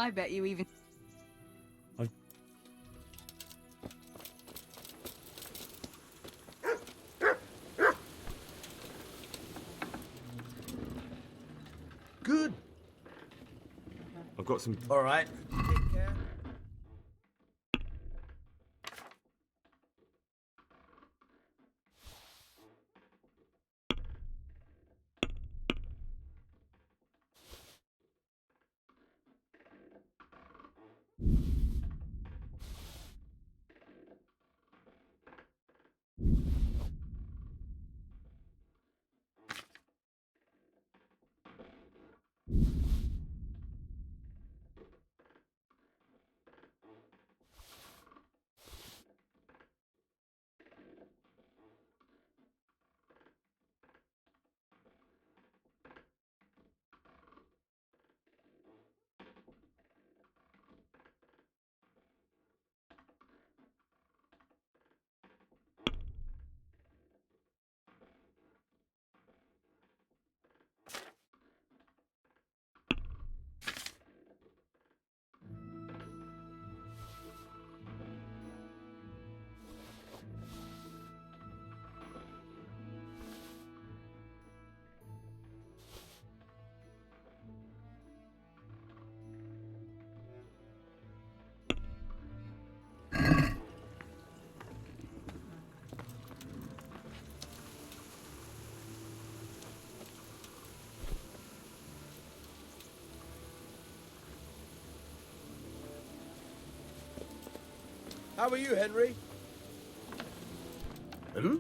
I bet you even... Good. I've got some... All right. Take care. How are you, Henry? Hmm?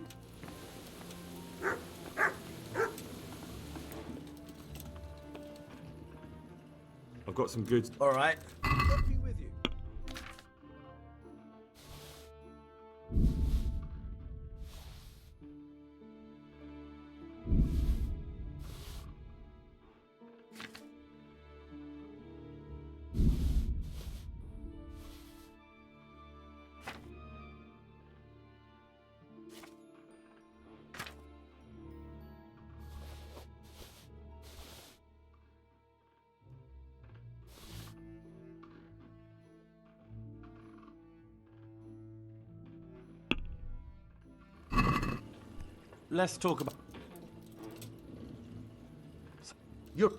I've got some goods. All right. Let me with you. Let's talk about... You're...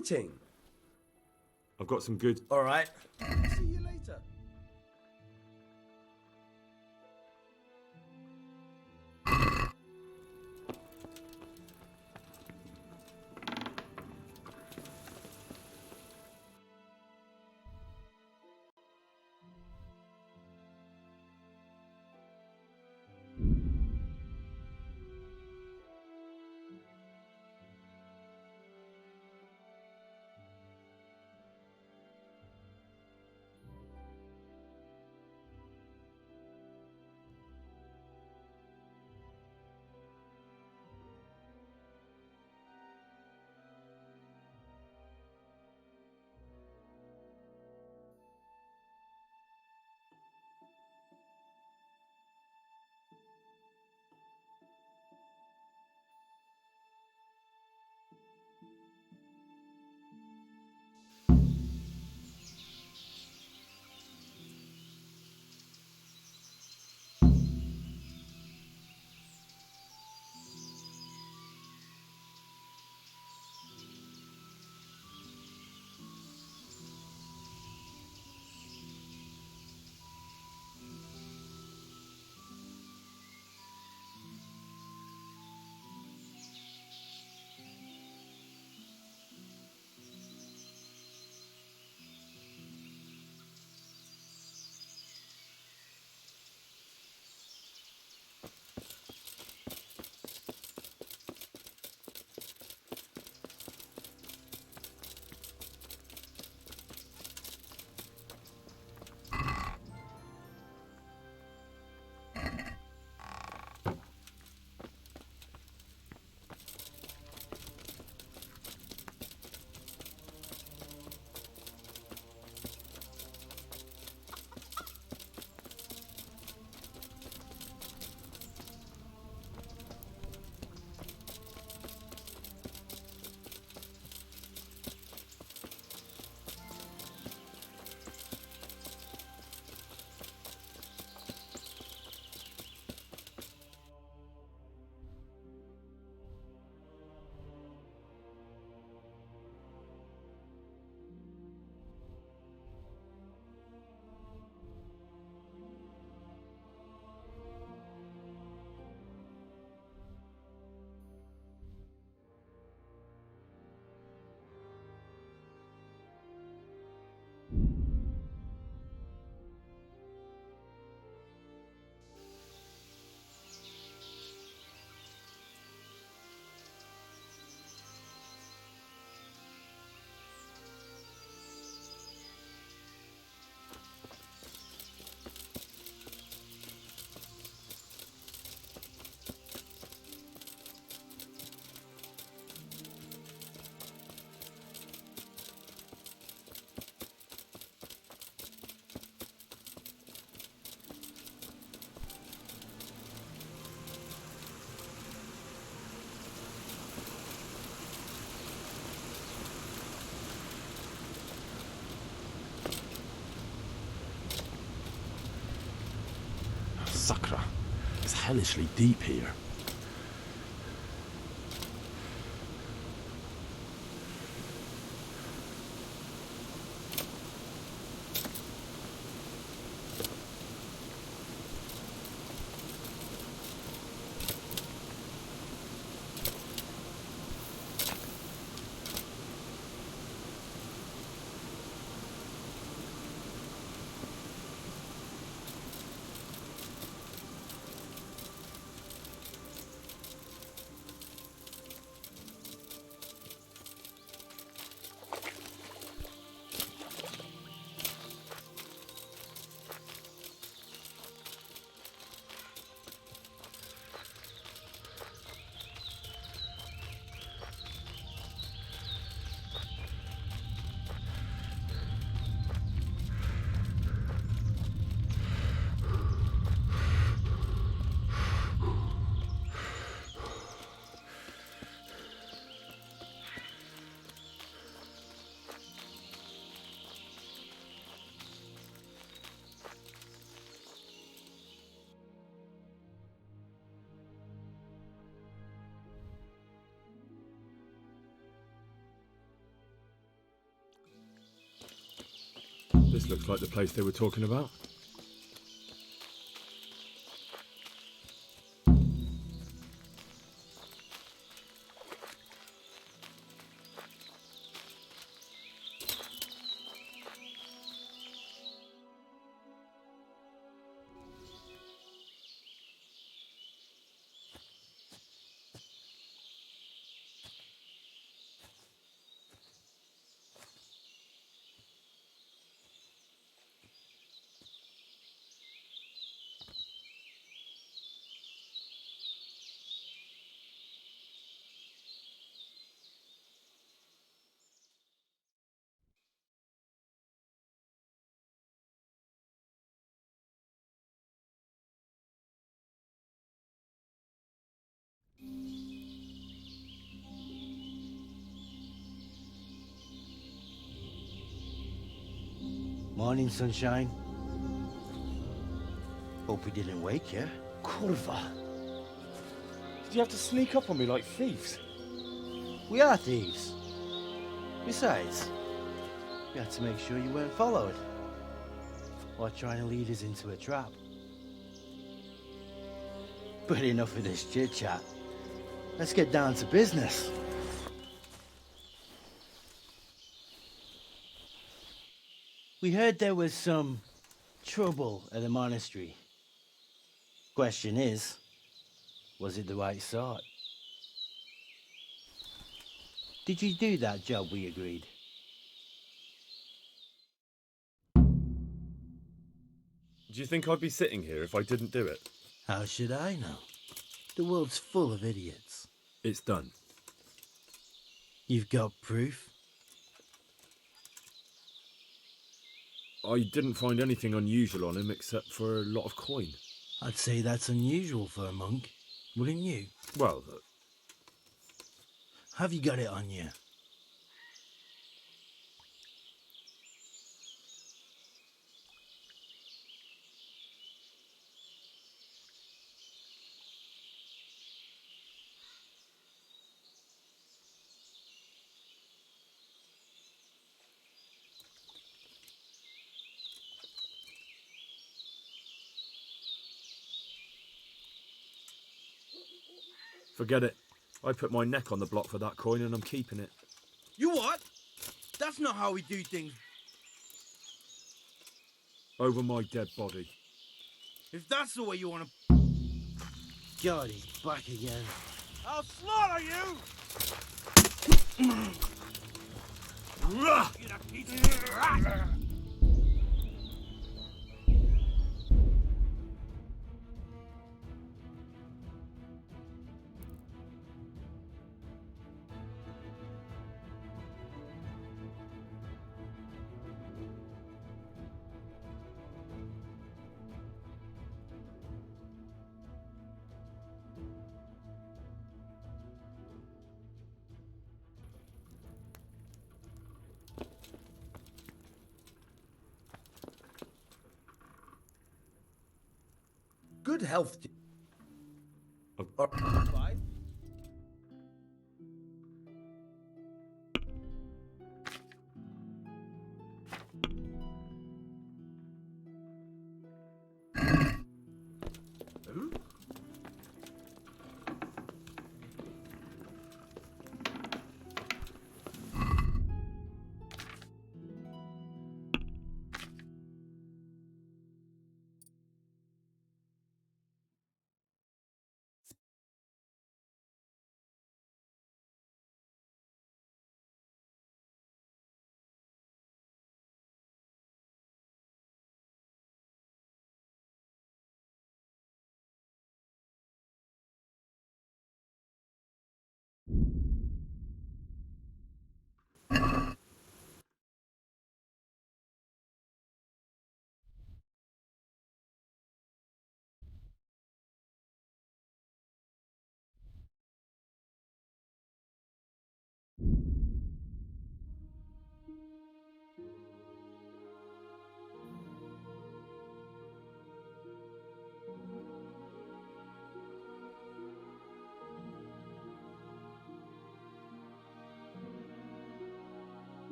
waiting. I've got some good. All right. See you later. Sakra. It's hellishly deep here. This looks like the place they were talking about. Morning, sunshine. Hope we didn't wake you. Kurva. Did you have to sneak up on me like thieves? We are thieves. Besides, we had to make sure you weren't followed. Or trying to lead us into a trap. But enough of this chit-chat. Let's get down to business. We heard there was some trouble at the monastery. Question is, was it the right sort? Did you do that job we agreed? Do you think I'd be sitting here if I didn't do it? How should I know? The world's full of idiots. It's done. You've got proof? I didn't find anything unusual on him except for a lot of coin. I'd say that's unusual for a monk, wouldn't you? Well, Have you got it on you? forget it. I put my neck on the block for that coin and I'm keeping it. You what? That's not how we do things. Over my dead body. If that's the way you want to... God, he's back again. I'll slaughter you! Good health. Right?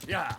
Yeah.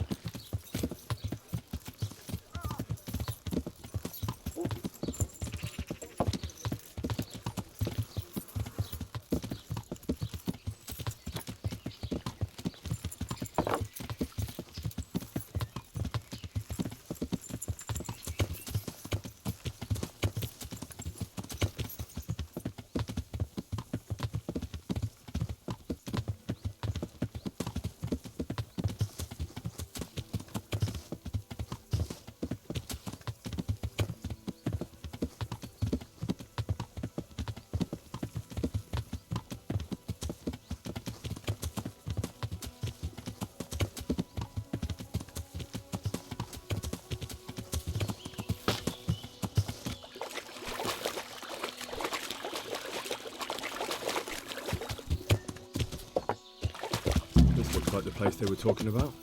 This looks like the place they were talking about.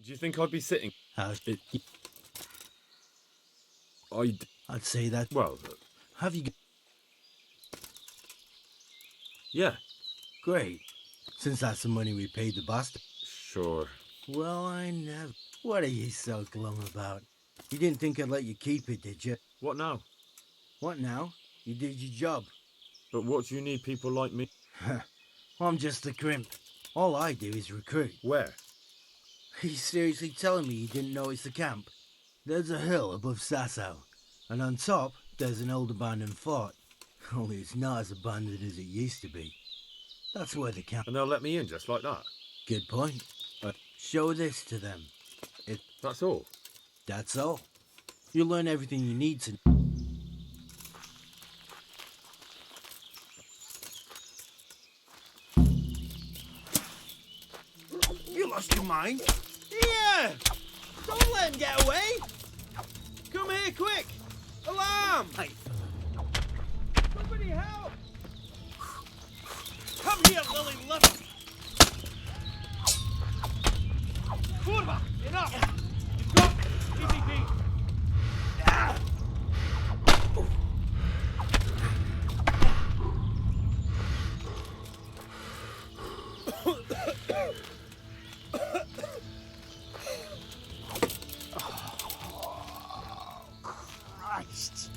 Do you think I'd be sitting? I'd I'd... say that. Well, Have you? yeah, Great. Since that's the money we paid the bastard. sure. Well, I never. What are you so glum about? You didn't think I'd let you keep it, did you? What now? What now? You did your job. But what do you need people like me? I'm just a crimp. All I do is recruit. Where? Are you seriously telling me you didn't notice the camp? There's a hill above Sasau, and on top there's an old abandoned fort. Only it's not as abandoned as it used to be. That's where the camp. And they'll let me in just like that? Good point. Show this to them. That's all? That's all. You'll learn everything you need to. You lost your mind? Yeah! Don't let him get away! Come here, quick! Alarm! Hey. Somebody help! Come here, Lily Liver! Kurva! Enough! You've got EVP! Christ.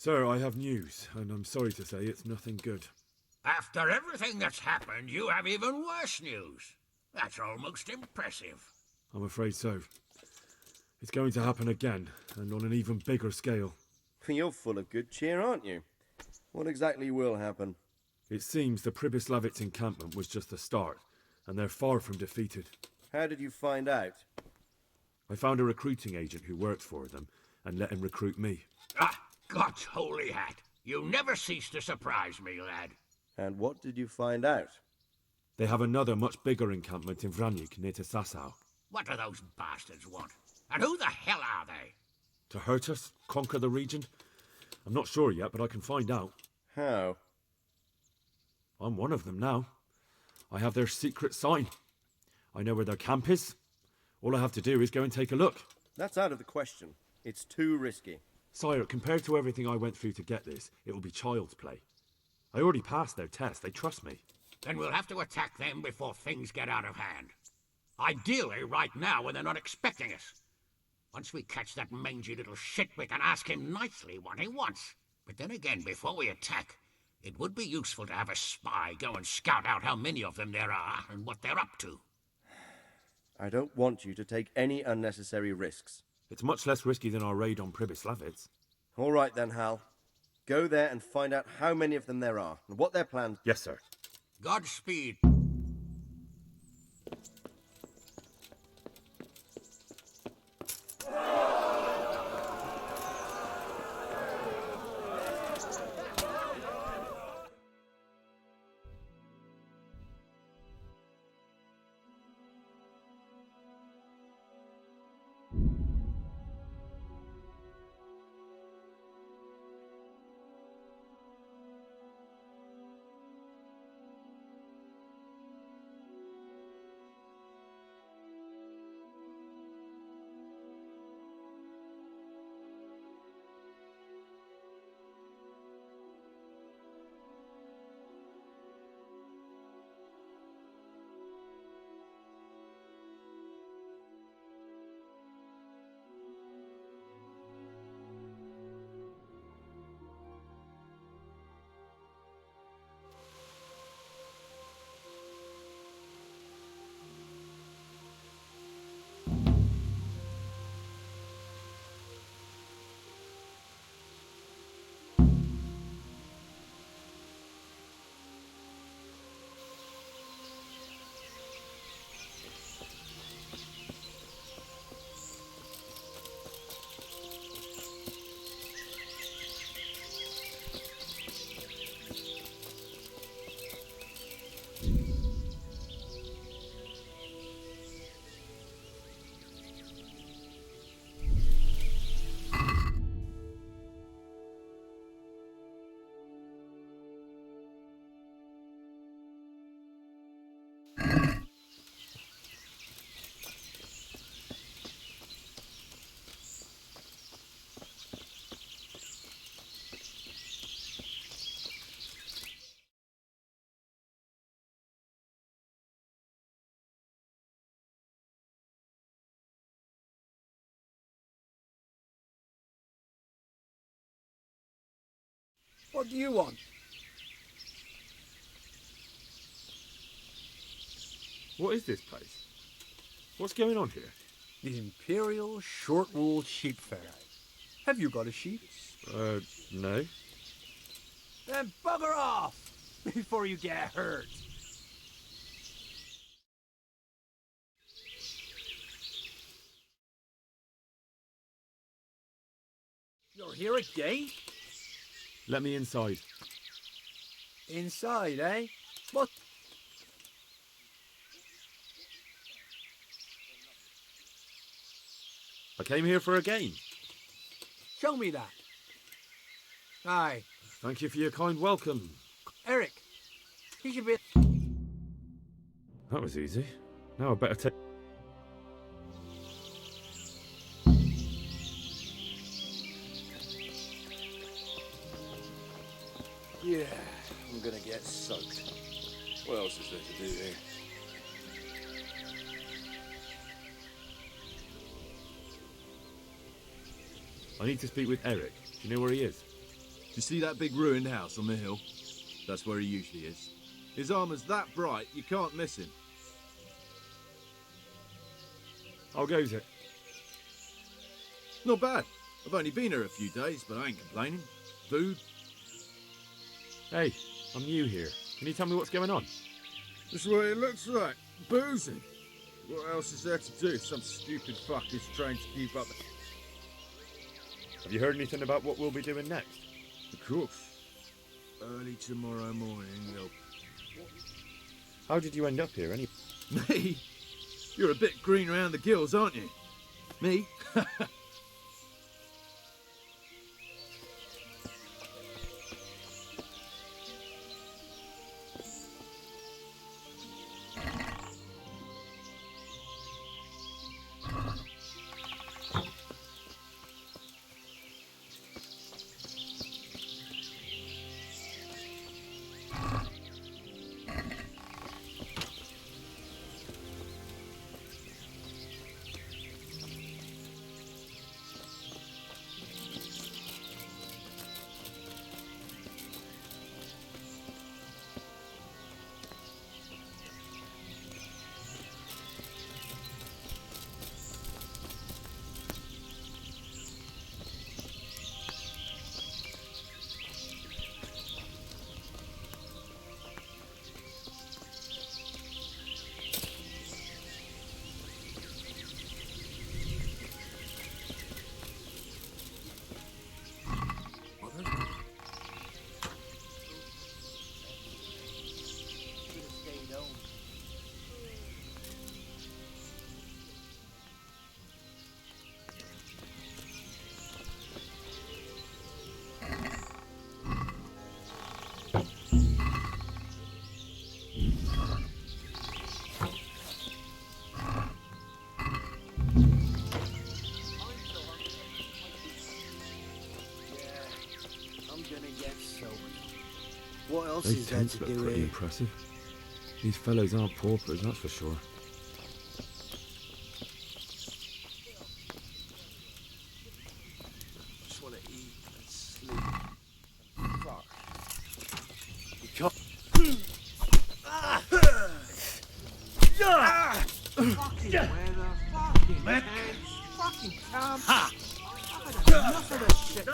Sir, I have news, and I'm sorry to say it's nothing good. After everything that's happened, you have even worse news. That's almost impressive. I'm afraid so. It's going to happen again, and on an even bigger scale. You're full of good cheer, aren't you? What exactly will happen? It seems the Pribyslavitz encampment was just the start, and they're far from defeated. How did you find out? I found a recruiting agent who worked for them, and let him recruit me. Ah, God's holy hat. You never cease to surprise me, lad. And what did you find out? They have another much bigger encampment in Vranyk near to Sasau. What do those bastards want? And who the hell are they? To hurt us? Conquer the region? I'm not sure yet, but I can find out. How? I'm one of them now. I have their secret sign. I know where their camp is. All I have to do is go and take a look. That's out of the question. It's too risky. Sire, compared to everything I went through to get this, it will be child's play. I already passed their test. They trust me. Then we'll have to attack them before things get out of hand. Ideally, right now when they're not expecting us. Once we catch that mangy little shit, we can ask him nicely what he wants. But then again, before we attack, it would be useful to have a spy go and scout out how many of them there are and what they're up to. I don't want you to take any unnecessary risks. It's much less risky than our raid on Pribyslavitz. All right then, Hal. Go there and find out how many of them there are and what their plans. Yes, sir. Godspeed. What do you want? What is this place? What's going on here? The Imperial Short-Wool Sheep Fair. Have you got a sheep? No. Then bugger off before you get hurt. You're here again? Let me inside. Inside, eh? What? I came here for a game. Show me that. Aye. Thank you for your kind welcome. Eric, he should be... That was easy. Now I better take... Yeah, I'm gonna get soaked. What else is there to do here? I need to speak with Eric. Do you know where he is? You see that big ruined house on the hill? That's where he usually is. His armor's that bright, you can't miss him. How goes it? Not bad. I've only been here a few days, but I ain't complaining. Food? Hey, I'm new here. Can you tell me what's going on? That's what it looks like. Boozing. What else is there to do? Some stupid fuck is trying to keep up. Have you heard anything about what we'll be doing next? Of course. Early tomorrow morning, they'll... How did you end up here, anyway? Me? You're a bit green around the gills, aren't you? Me? What else Those is there tents to look do pretty here? impressive. These fellows aren't paupers, that's for sure. Just want to eat and sleep. Fuck. You can't. Fucking weather, fucking hands, fucking camp. I've had enough of this shit.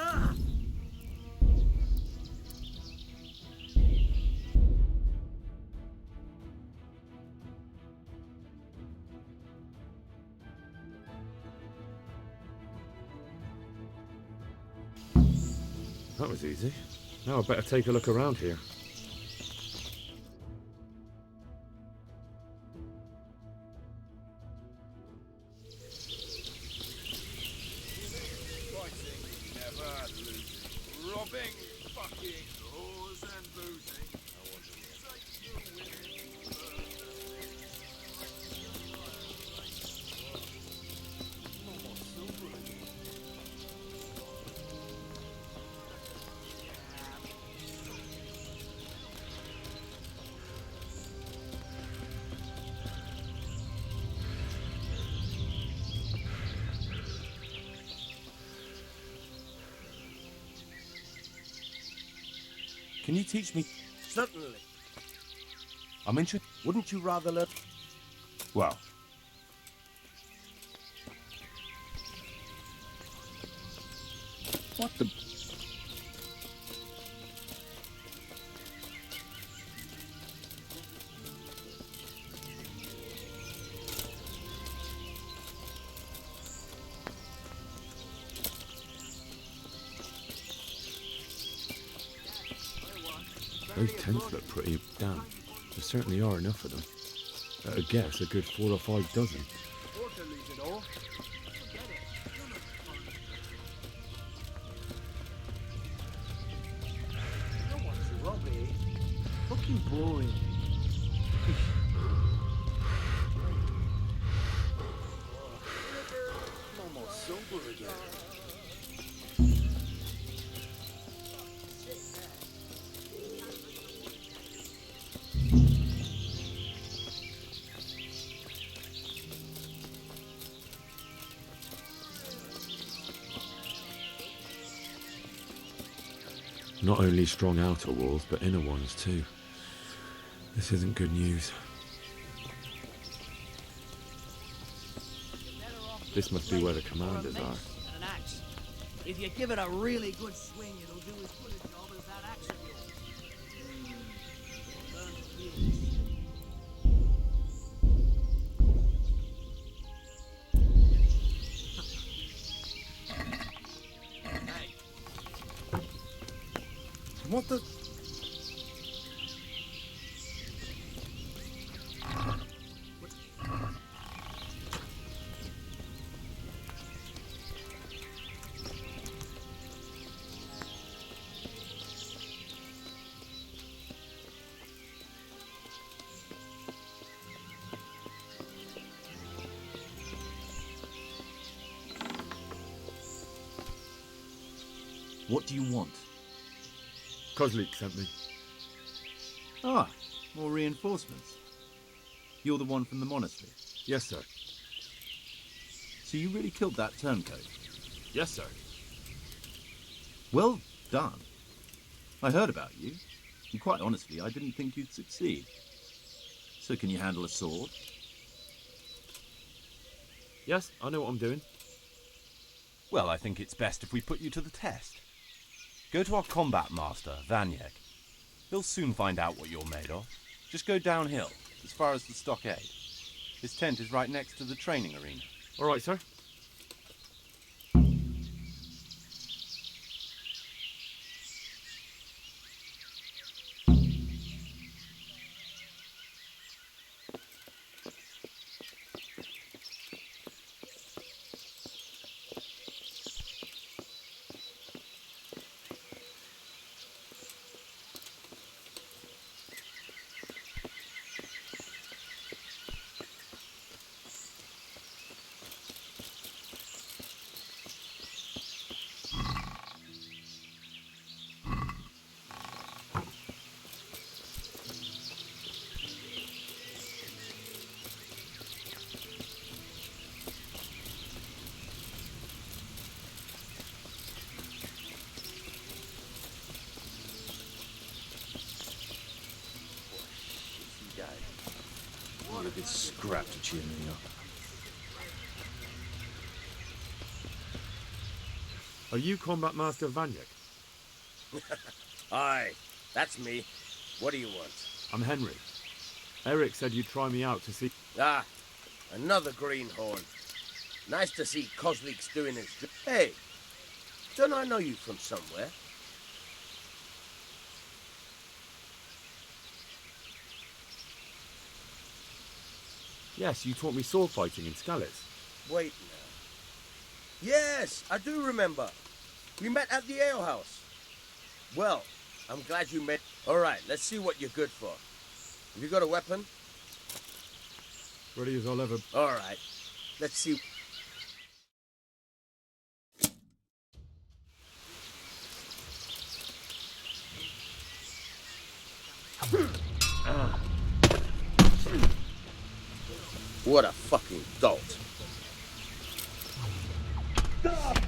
That was easy. Now I better take a look around here. Never losing. Robbing, fucking, whores and boozing. Can you teach me? Certainly. I'm interested. Wouldn't you rather learn? Well. What the? Those tents look pretty damn. There certainly are enough of them. At a guess, a good 4 or 5 dozen. Robbie, fucking boring. I'm almost sober again. Not only strong outer walls, but inner ones too. This isn't good news. This must be where the commanders are. And an axe. If you give it a really good swing, it'll do as good a job as that axe of yours. Learn to use it. What the? What do you want? Kozlik sent me. Ah, more reinforcements. You're the one from the monastery. Yes, sir. So you really killed that turncoat? Yes, sir. Well done. I heard about you, and quite honestly, I didn't think you'd succeed. So can you handle a sword? Yes, I know what I'm doing. Well, I think it's best if we put you to the test. Go to our combat master, Vanyek. He'll soon find out what you're made of. Just go downhill, as far as the stockade. His tent is right next to the training arena. All right, sir. Need a good scrap to cheer me up. Are you Combat Master Vanyek? Aye, that's me. What do you want? I'm Henry. Eric said you'd try me out to see... Ah, another greenhorn. Nice to see Kozlik's doing his job. Hey, don't I know you from somewhere? Yes, you taught me sword fighting in Skalitz. Wait now. Yes, I do remember. We met at the alehouse. Well, I'm glad you met. All right, let's see what you're good for. Have you got a weapon? Ready as I'll ever... All right, let's see. What a fucking dolt. God.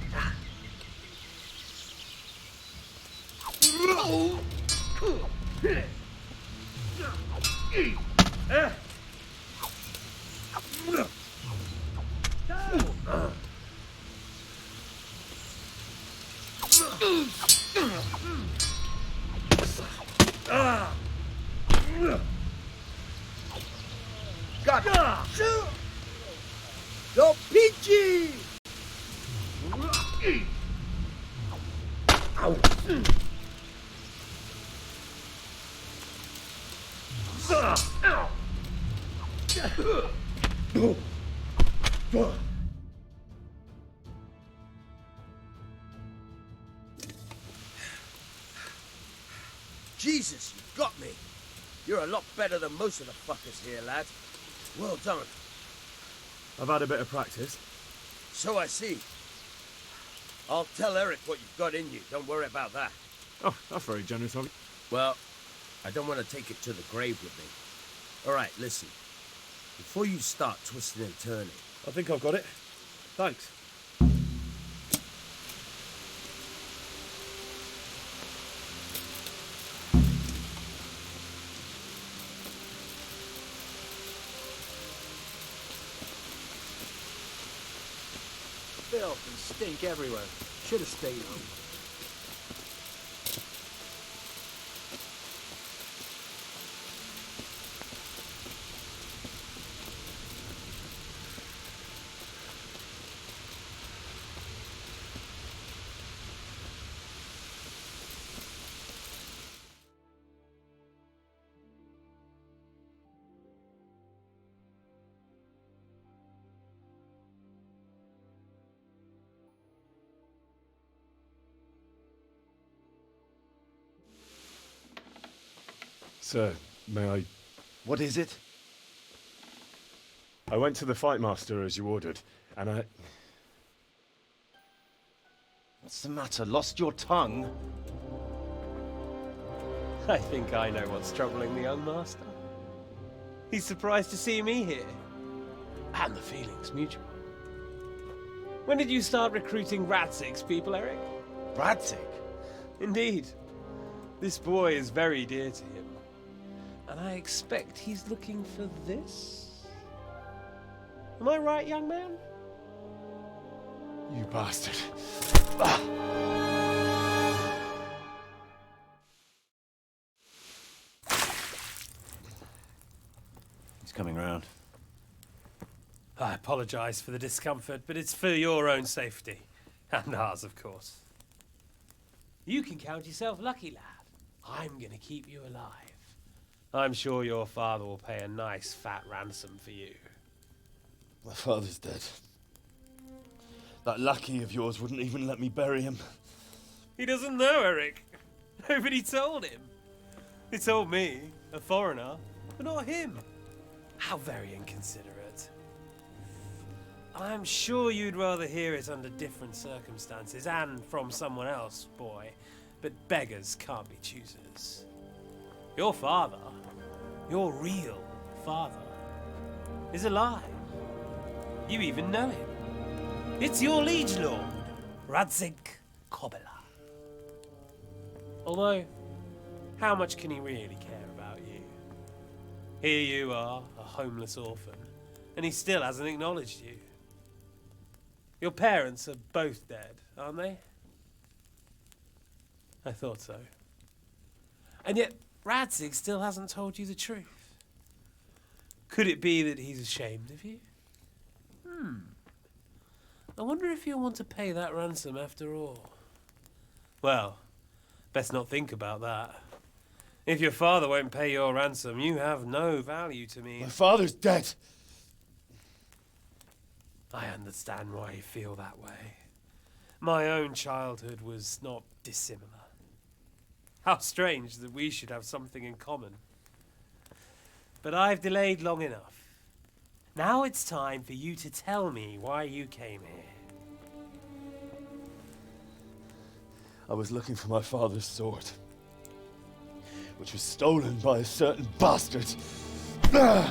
Go peachy! Ow. Jesus, you got me. You're a lot better than most of the fuckers here, lad. Well done. I've had a bit of practice. So I see. I'll tell Eric what you've got in you. Don't worry about that. Oh, that's very generous of you. Well, I don't want to take it to the grave with me. All right, listen. Before you start twisting and turning... I think I've got it. Thanks. filth and stink everywhere. Should have stayed home. Sir, may I... What is it? I went to the Fight Master as you ordered, and I... What's the matter? Lost your tongue? I think I know what's troubling the young master. He's surprised to see me here. And the feeling's mutual. When did you start recruiting Radzig's people, Eric? Radzig? Indeed. This boy is very dear to him. And I expect he's looking for this? Am I right, young man? You bastard. He's coming round. I apologize for the discomfort, but it's for your own safety. And ours, of course. You can count yourself lucky, lad. I'm gonna keep you alive. I'm sure your father will pay a nice fat ransom for you. My father's dead. That lackey of yours wouldn't even let me bury him. He doesn't know, Eric. Nobody told him. He told me, a foreigner, but not him. How very inconsiderate. I'm sure you'd rather hear it under different circumstances and from someone else, boy. But beggars can't be choosers. Your father, your real father, is alive. You even know him. It's your liege lord, Radzig Kobyla. Although, how much can he really care about you? Here you are, a homeless orphan, and he still hasn't acknowledged you. Your parents are both dead, aren't they? I thought so. And yet, Radzig still hasn't told you the truth. Could it be that he's ashamed of you? I wonder if you'll want to pay that ransom after all. Well, best not think about that. If your father won't pay your ransom, you have no value to me. My father's dead. I understand why you feel that way. My own childhood was not dissimilar. How strange that we should have something in common. But I've delayed long enough. Now it's time for you to tell me why you came here. I was looking for my father's sword, which was stolen by a certain bastard. And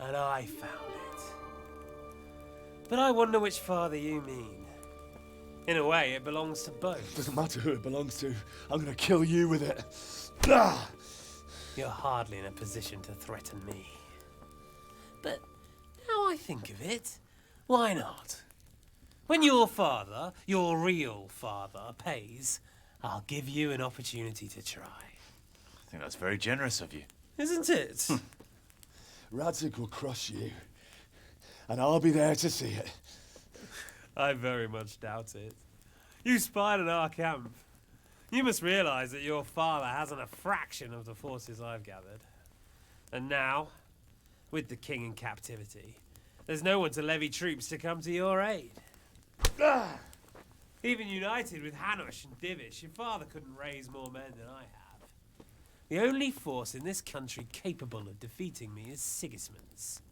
I found it. But I wonder which father you mean. In a way, it belongs to both. Doesn't matter who it belongs to. I'm gonna kill you with it. You're hardly in a position to threaten me. But now I think of it, why not? When your father, your real father, pays, I'll give you an opportunity to try. I think that's very generous of you. Isn't it? Radzig will crush you, and I'll be there to see it. I very much doubt it. You spied on our camp. You must realize that your father hasn't a fraction of the forces I've gathered. And now, with the king in captivity, there's no one to levy troops to come to your aid. Even united with Hanush and Divish, your father couldn't raise more men than I have. The only force in this country capable of defeating me is Sigismund's.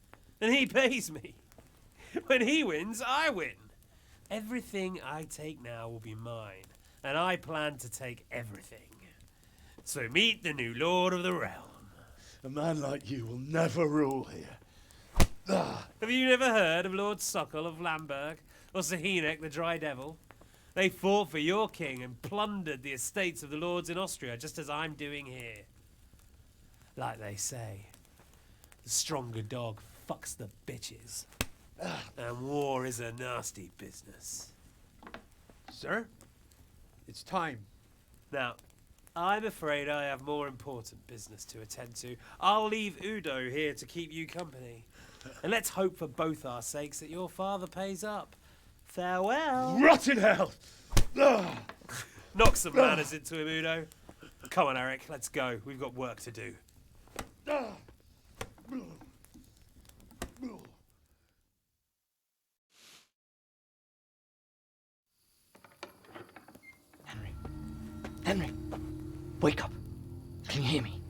And he pays me. When he wins, I win. Everything I take now will be mine, and I plan to take everything. So meet the new lord of the realm. A man like you will never rule here. Have you never heard of Lord Sokol of Lamberg, or Sahinek the Dry Devil? They fought for your king and plundered the estates of the lords in Austria, just as I'm doing here. Like they say, the stronger dog fucks the bitches. And war is a nasty business. Sir, it's time. Now, I'm afraid I have more important business to attend to. I'll leave Udo here to keep you company. And let's hope for both our sakes that your father pays up. Farewell. Rot in hell! Knock some manners into him, Udo. Come on, Eric, let's go. We've got work to do. Henry, wake up. Can you hear me?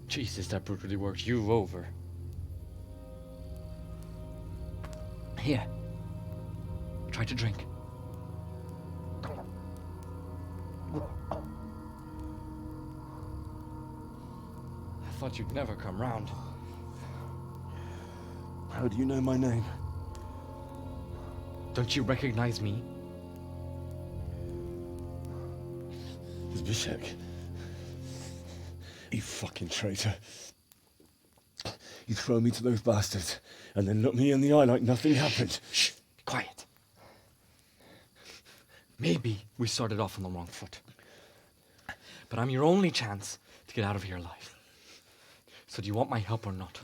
Jesus, that brutally worked you over. Here. Try to drink. I thought you'd never come round. How do you know my name? Don't you recognize me? Zbyszek. You fucking traitor. You throw me to those bastards and then look me in the eye like nothing happened. Shh, be quiet. Maybe we started off on the wrong foot. But I'm your only chance to get out of here alive. So do you want my help or not?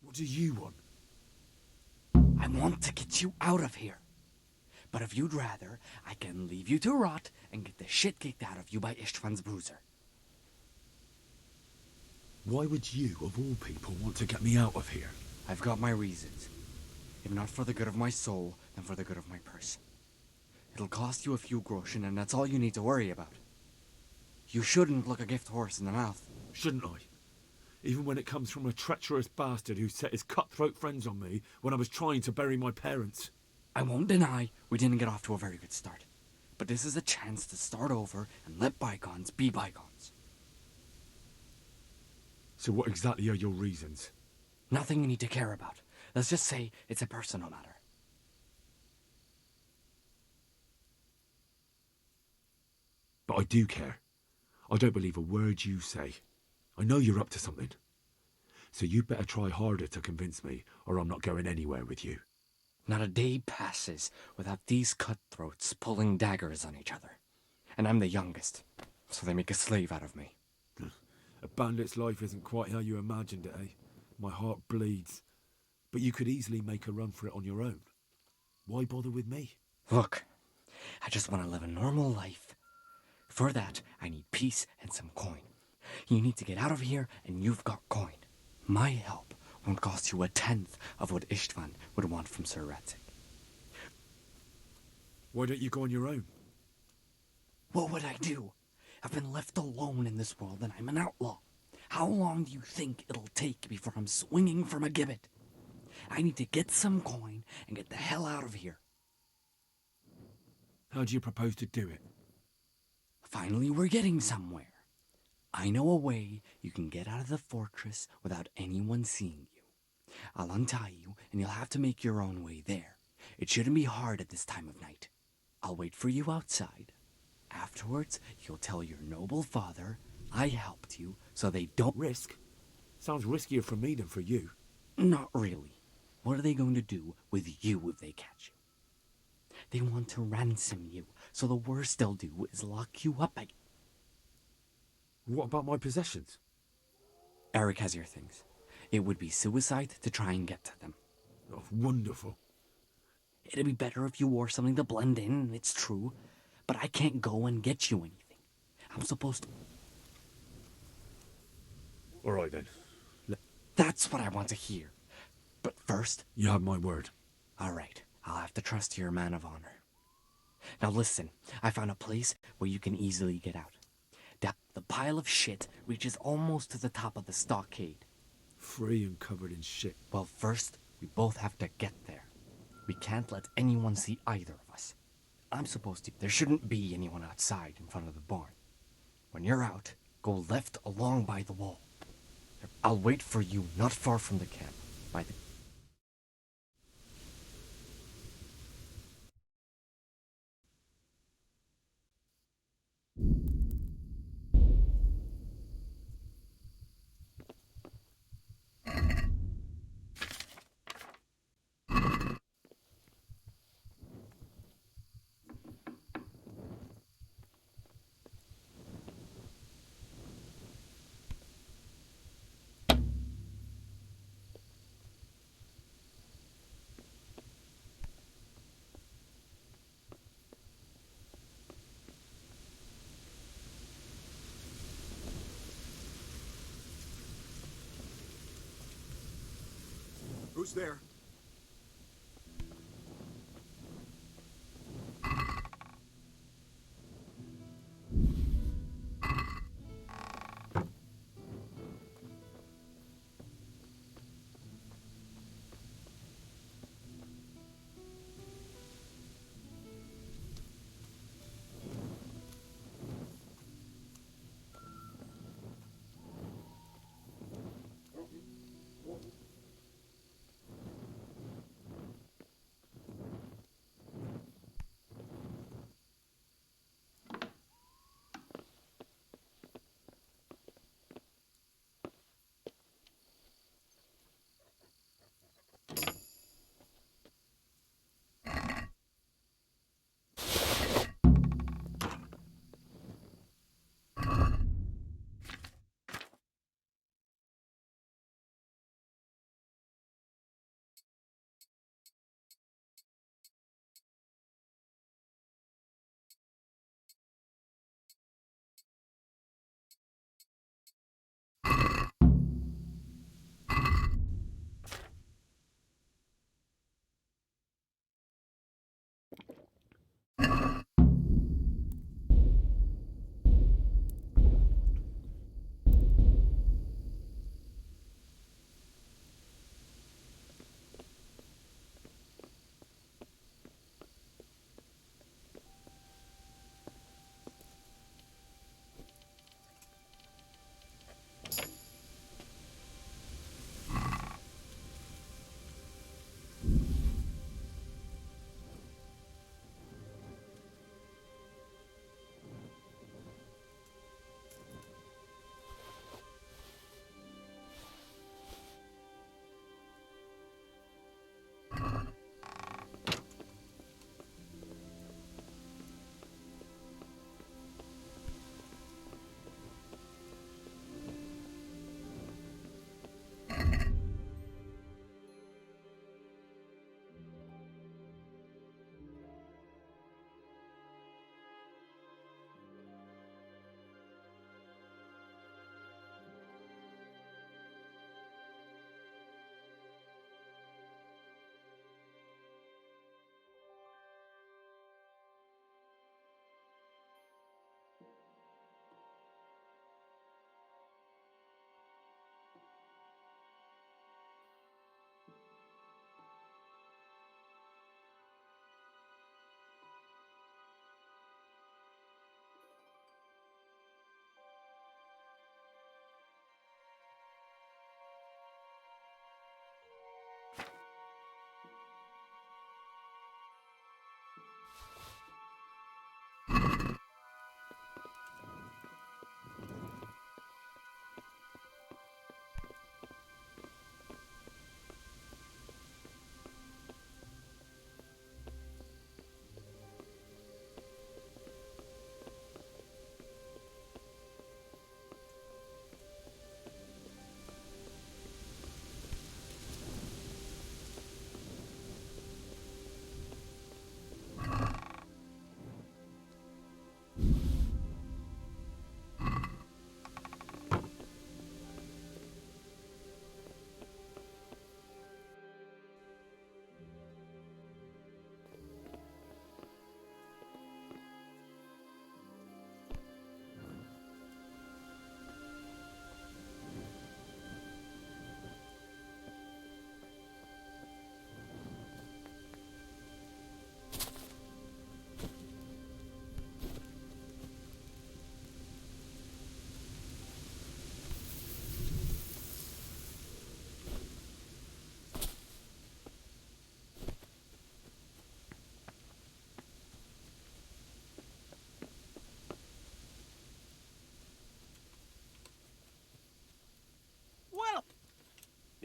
What do you want? I want to get you out of here. But if you'd rather, I can leave you to rot and get the shit kicked out of you by Istvan's bruiser. Why would you, of all people, want to get me out of here? I've got my reasons. If not for the good of my soul, then for the good of my purse. It'll cost you a few groschen, and that's all you need to worry about. You shouldn't look a gift horse in the mouth. Shouldn't I? Even when it comes from a treacherous bastard who set his cutthroat friends on me when I was trying to bury my parents. I won't deny we didn't get off to a very good start. But this is a chance to start over and let bygones be bygones. So what exactly are your reasons? Nothing you need to care about. Let's just say it's a personal matter. But I do care. I don't believe a word you say. I know you're up to something. So you better try harder to convince me, or I'm not going anywhere with you. Not a day passes without these cutthroats pulling daggers on each other. And I'm the youngest, so they make a slave out of me. A bandit's life isn't quite how you imagined it, eh? My heart bleeds. But you could easily make a run for it on your own. Why bother with me? Look, I just want to live a normal life. For that, I need peace and some coin. You need to get out of here, and you've got coin. My help won't cost you 1/10 of what Istvan would want from Sir Radzig. Why don't you go on your own? What would I do? I've been left alone in this world, and I'm an outlaw. How long do you think it'll take before I'm swinging from a gibbet? I need to get some coin and get the hell out of here. How do you propose to do it? Finally, we're getting somewhere. I know a way you can get out of the fortress without anyone seeing you. I'll untie you, and you'll have to make your own way there. It shouldn't be hard at this time of night. I'll wait for you outside. Afterwards, you'll tell your noble father I helped you so they don't... Risk? Sounds riskier for me than for you. Not really. What are they going to do with you if they catch you? They want to ransom you, so the worst they'll do is lock you up again. What about my possessions? Eric has your things. It would be suicide to try and get to them. Oh, wonderful. It'd be better if you wore something to blend in, it's true. But I can't go and get you anything. I'm supposed to... All right, then. That's what I want to hear. But first... You have my word. All right. I'll have to trust you're a man of honor. Now listen. I found a place where you can easily get out. The pile of shit reaches almost to the top of the stockade. Free and covered in shit. Well, first, we both have to get there. We can't let anyone see either of us. I'm supposed to... There shouldn't be anyone outside in front of the barn. When you're out, go left along by the wall. I'll wait for you not far from the camp, by the Who's there?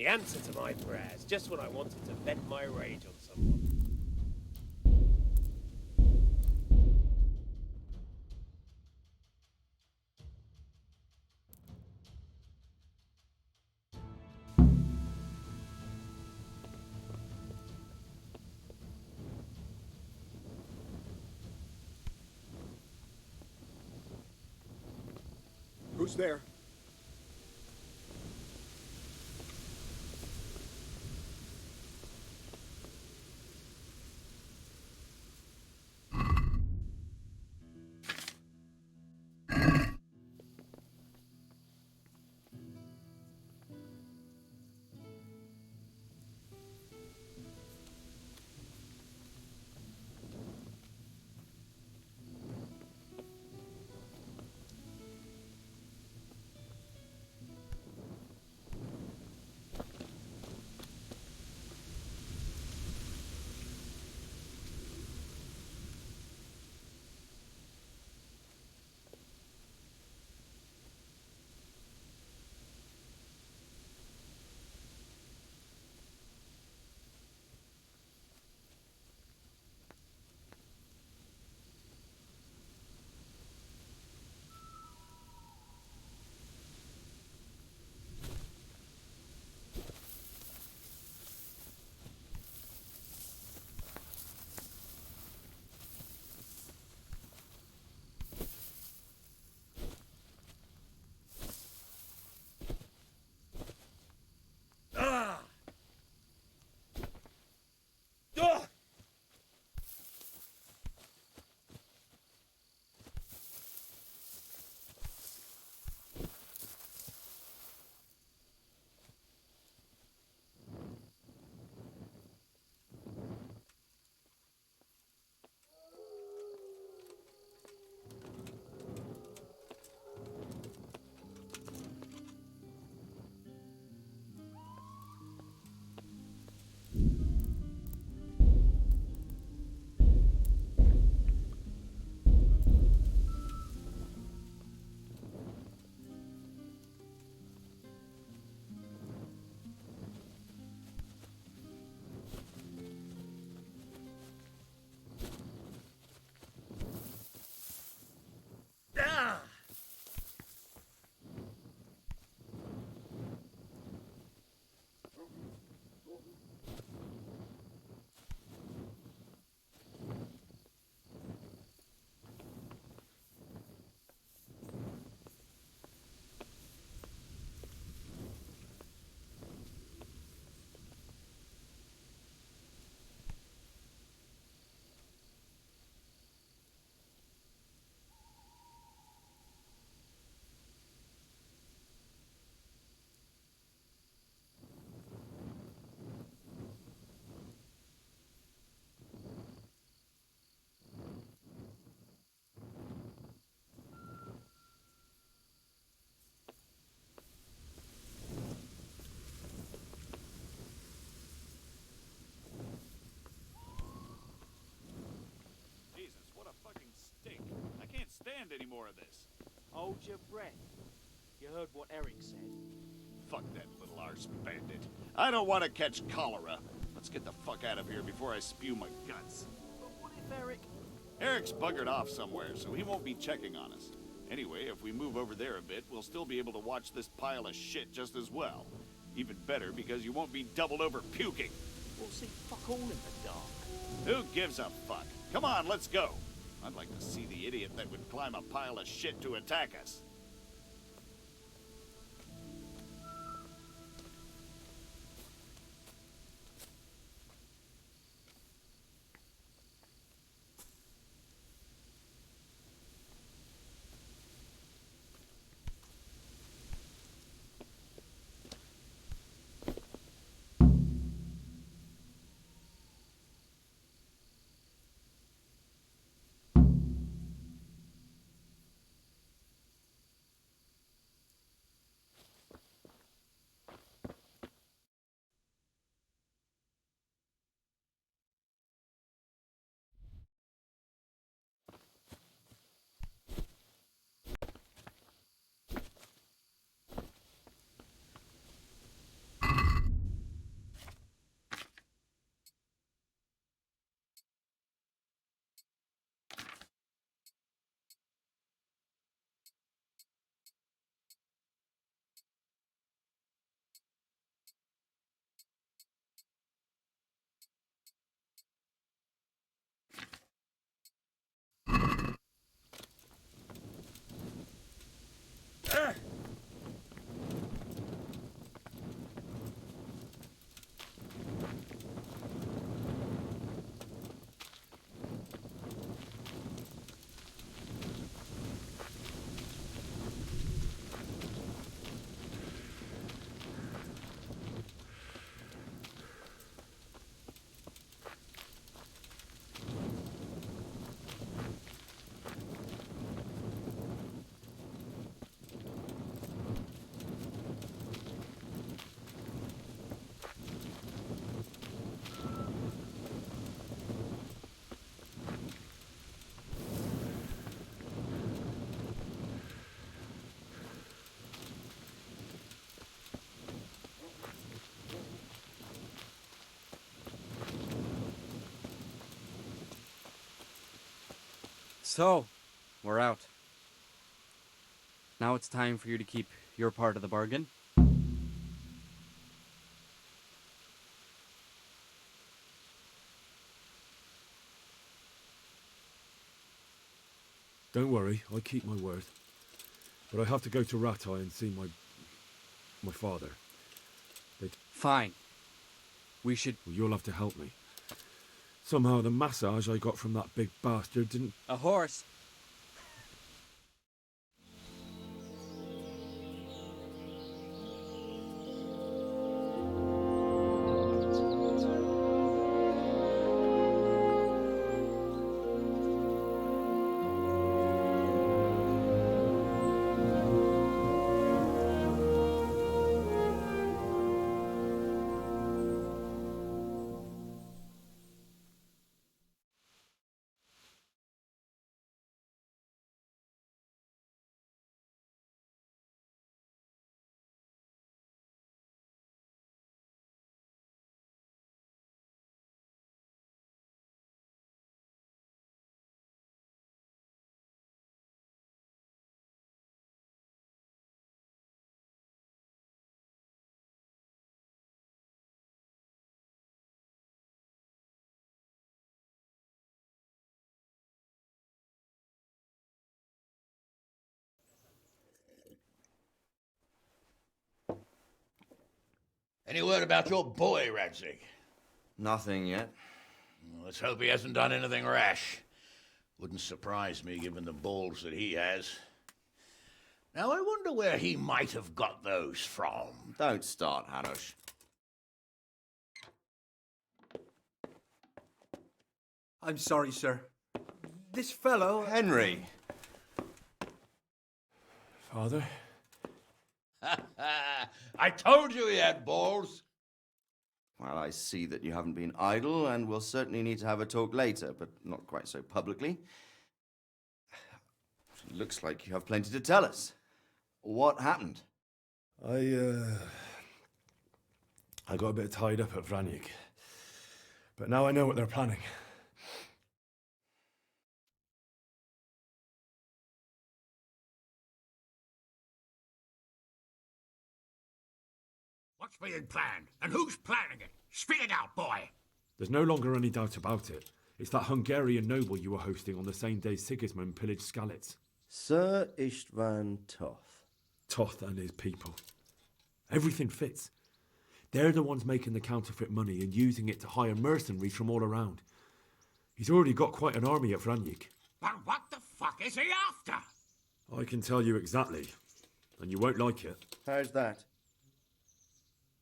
The answer to my prayers, just when I wanted to vent my rage on someone. Who's there? stand any more of this. Hold your breath. You heard what Eric said. Fuck that little arse bandit. I don't want to catch cholera. Let's get the fuck out of here before I spew my guts. But what if Eric... Eric's buggered off somewhere, so he won't be checking on us. Anyway, if we move over there a bit, we'll still be able to watch this pile of shit just as well. Even better, because you won't be doubled over puking. We'll see fuck all in the dark. Who gives a fuck? Come on, let's go. I'd like to see the idiot that would climb a pile of shit to attack us. So, we're out. Now it's time for you to keep your part of the bargain. Don't worry, I keep my word. But I have to go to Rattay and see my father. Fine. We should... Well, you'll have to help me. Somehow the massage I got from that big bastard didn't... A horse? Any word about your boy, Radzig? Nothing yet. Let's hope he hasn't done anything rash. Wouldn't surprise me, given the balls that he has. Now, I wonder where he might have got those from. Don't start, Hanush. I'm sorry, sir. This fellow... Henry! Father? I told you he had balls. Well, I see that you haven't been idle, and we'll certainly need to have a talk later, but not quite so publicly. Looks like you have plenty to tell us. What happened? I got a bit tied up at Vranyik. But now I know what they're planning. What's being planned? And who's planning it? Spit it out, boy! There's no longer any doubt about it. It's that Hungarian noble you were hosting on the same day Sigismund pillaged Skalitz. Sir Istvan Toth. Toth and his people. Everything fits. They're the ones making the counterfeit money and using it to hire mercenaries from all around. He's already got quite an army at Vranyik. But what the fuck is he after? I can tell you exactly, and you won't like it. How's that?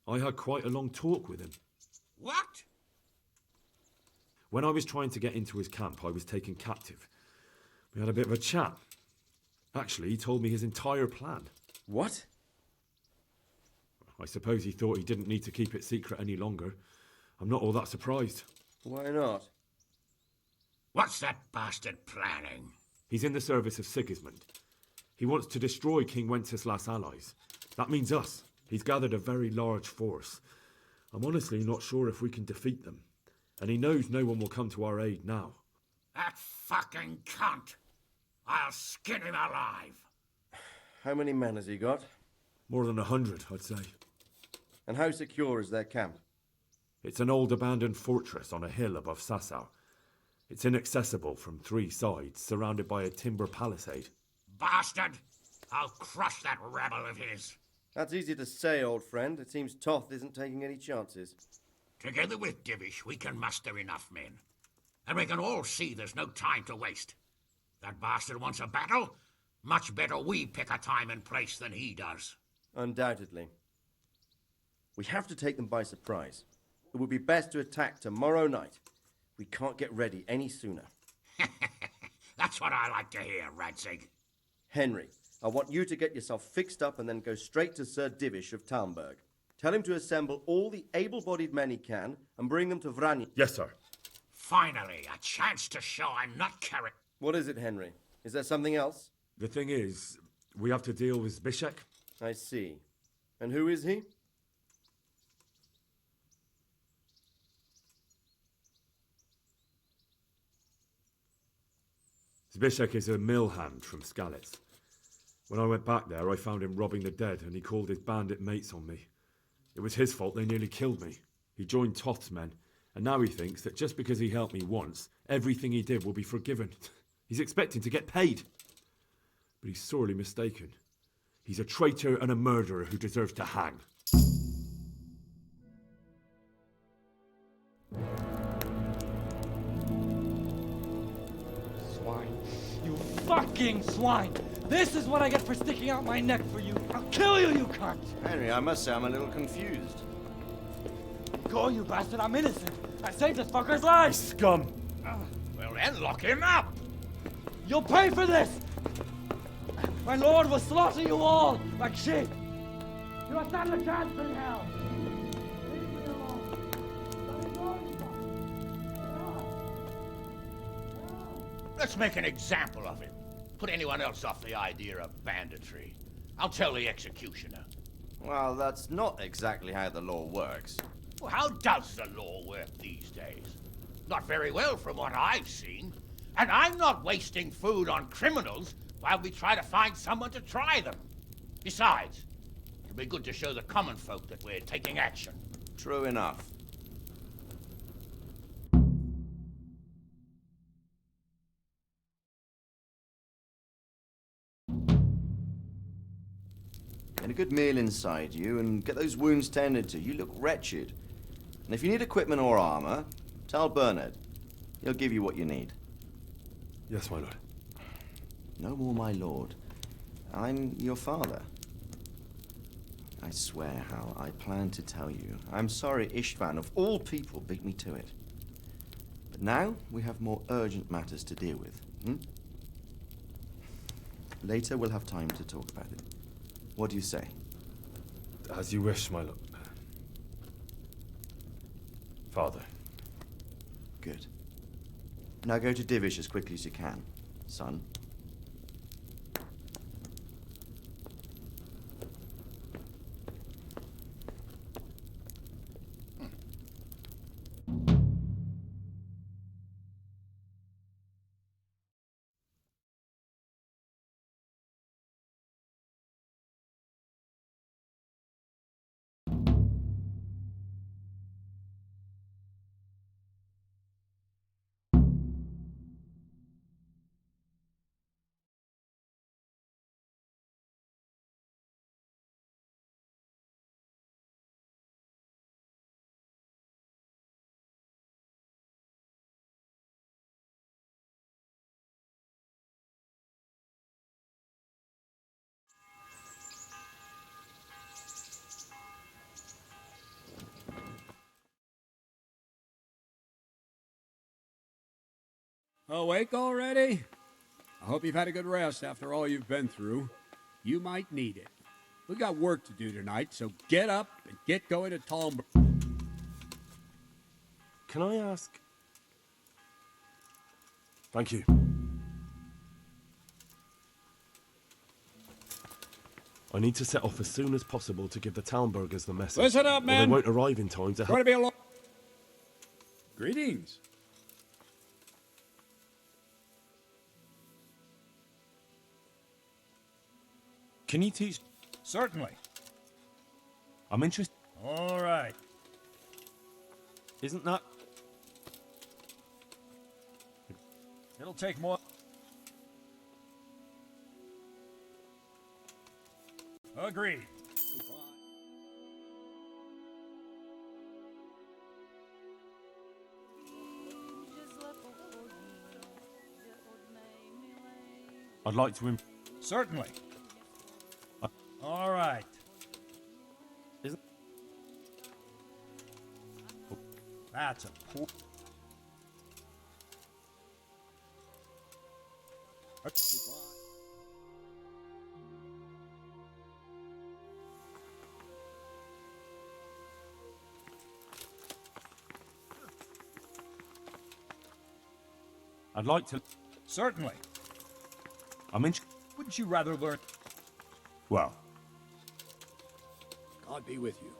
I had quite a long talk with him. What? When I was trying to get into his camp, I was taken captive. We had a bit of a chat. Actually, he told me his entire plan. What? I suppose he thought he didn't need to keep it secret any longer. I'm not all that surprised. Why not? What's that bastard planning? He's in the service of Sigismund. He wants to destroy King Wenceslas' allies. That means us. He's gathered a very large force. I'm honestly not sure if we can defeat them. And he knows no one will come to our aid now. That fucking cunt! I'll skin him alive! How many men has he got? More than 100, I'd say. And how secure is their camp? It's an old abandoned fortress on a hill above Sasau. It's inaccessible from 3 sides, surrounded by a timber palisade. Bastard! I'll crush that rebel of his! That's easy to say, old friend. It seems Toth isn't taking any chances. Together with Divish, we can muster enough men. And we can all see there's no time to waste. That bastard wants a battle? Much better we pick a time and place than he does. Undoubtedly. We have to take them by surprise. It would be best to attack tomorrow night. We can't get ready any sooner. That's what I like to hear, Radzig. Henry, I want you to get yourself fixed up and then go straight to Sir Divish of Talmberg. Tell him to assemble all the able-bodied men he can and bring them to Vranyik. Yes, sir. Finally, a chance to show I'm not carrot. What is it, Henry? Is there something else? The thing is, we have to deal with Zbyszek. I see. And who is he? Zbyszek is a mill hand from Skalitz. When I went back there, I found him robbing the dead, and he called his bandit mates on me. It was his fault they nearly killed me. He joined Toth's men, and now he thinks that just because he helped me once, everything he did will be forgiven. He's expecting to get paid. But he's sorely mistaken. He's a traitor and a murderer who deserves to hang. Swine. You fucking swine! This is what I get for sticking out my neck for you. I'll kill you, you cunt! Henry, I must say I'm a little confused. Go, you bastard, I'm innocent. I saved this fucker's life! Scum! Well then, lock him up! You'll pay for this! My lord will slaughter you all like sheep! You don't stand a chance in hell! Leave me alone! Let me go, you Let's make an example of him. Put anyone else off the idea of banditry. I'll tell the executioner. Well, that's not exactly how the law works. Well, how does the law work these days? Not very well from what I've seen. And I'm not wasting food on criminals while we try to find someone to try them. Besides, it'll be good to show the common folk that we're taking action. True enough. Get a good meal inside you and get those wounds tended to. You look wretched. And if you need equipment or armor, tell Bernard. He'll give you what you need. Yes, my lord. No more, my lord. I'm your father. I swear, Hal, I planned to tell you. I'm sorry Istvan, of all people, beat me to it. But now we have more urgent matters to deal with. Later we'll have time to talk about it. What do you say? As you wish, my lord. Father. Good. Now go to Divish as quickly as you can, son. Awake already? I hope you've had a good rest after all you've been through. You might need it. We got work to do tonight, so get up and get going to Talmberg. Can I ask? Thank you. I need to set off as soon as possible to give the Talmbergers the message. Listen up, or men. they won't arrive in time to Going to help. be a long... Greetings. Can you teach? Certainly. I'm interested. All right. Isn't that? It'll take more... Agreed. I'd like to. Certainly. All right. Isn't? That's a poor... I'd like to. Certainly. I'm in. Wouldn't you rather learn... Well, God be with you.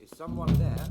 Is someone there?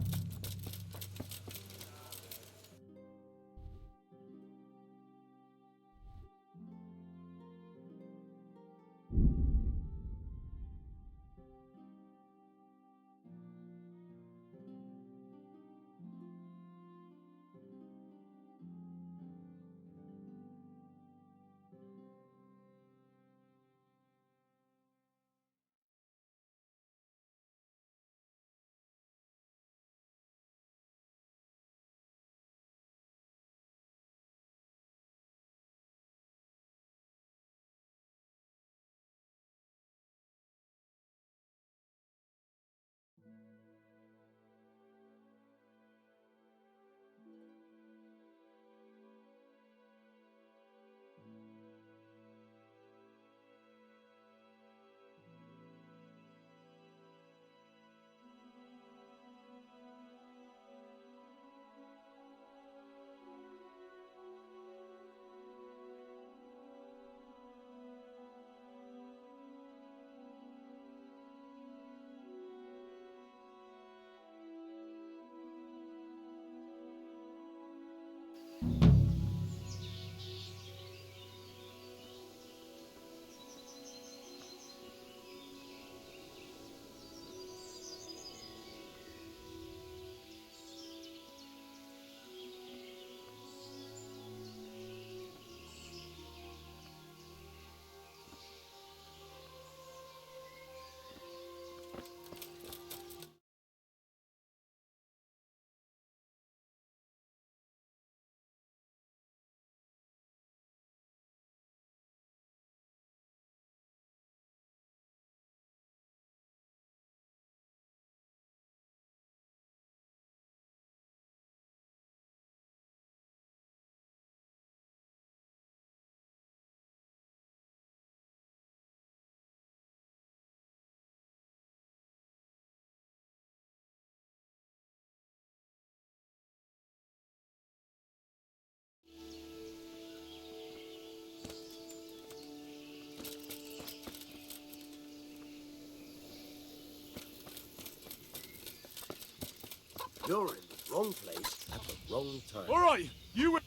You're in the wrong place at the wrong time. All right, you...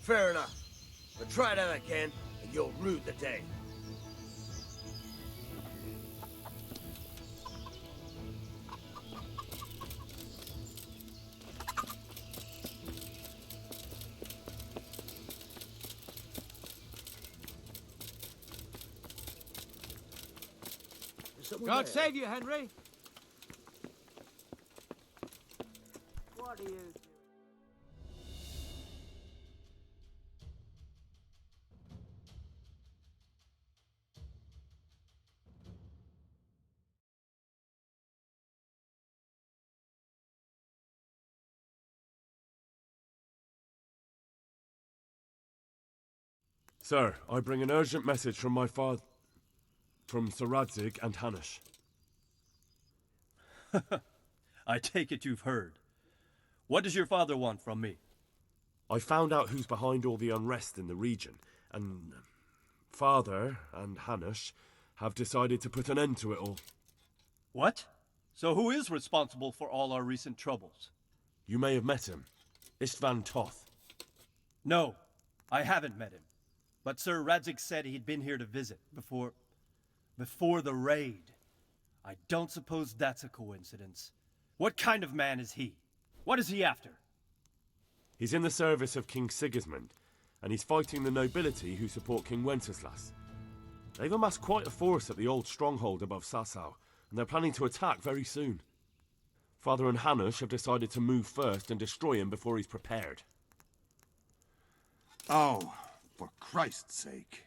Fair enough. But try that again, and you'll rue the day. God save you, Henry. What are you doing? Sir, I bring an urgent message from my father... from Sir Radzig and Hanush. I take it you've heard. What does your father want from me? I found out who's behind all the unrest in the region, and Father and Hanush have decided to put an end to it all. What? So who is responsible for all our recent troubles? You may have met him. Istvan Toth. No, I haven't met him. But Sir Radzig said he'd been here to visit before the raid. I don't suppose that's a coincidence. What kind of man is he? What is he after? He's in the service of King Sigismund, and he's fighting the nobility who support King Wenceslas. They've amassed quite a force at the old stronghold above Sasau, and they're planning to attack very soon. Father and Hanush have decided to move first and destroy him before he's prepared. Oh, for Christ's sake.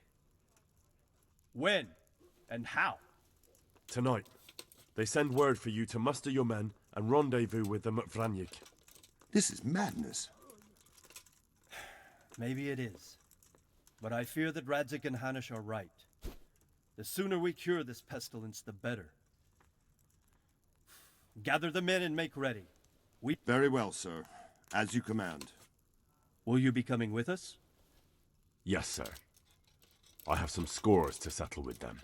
When? And how? Tonight. They send word for you to muster your men and rendezvous with them at Vranyik. This is madness. Maybe it is. But I fear that Radzig and Hanush are right. The sooner we cure this pestilence, the better. Gather the men and make ready. Very well, sir. As you command. Will you be coming with us? Yes, sir. I have some scores to settle with them.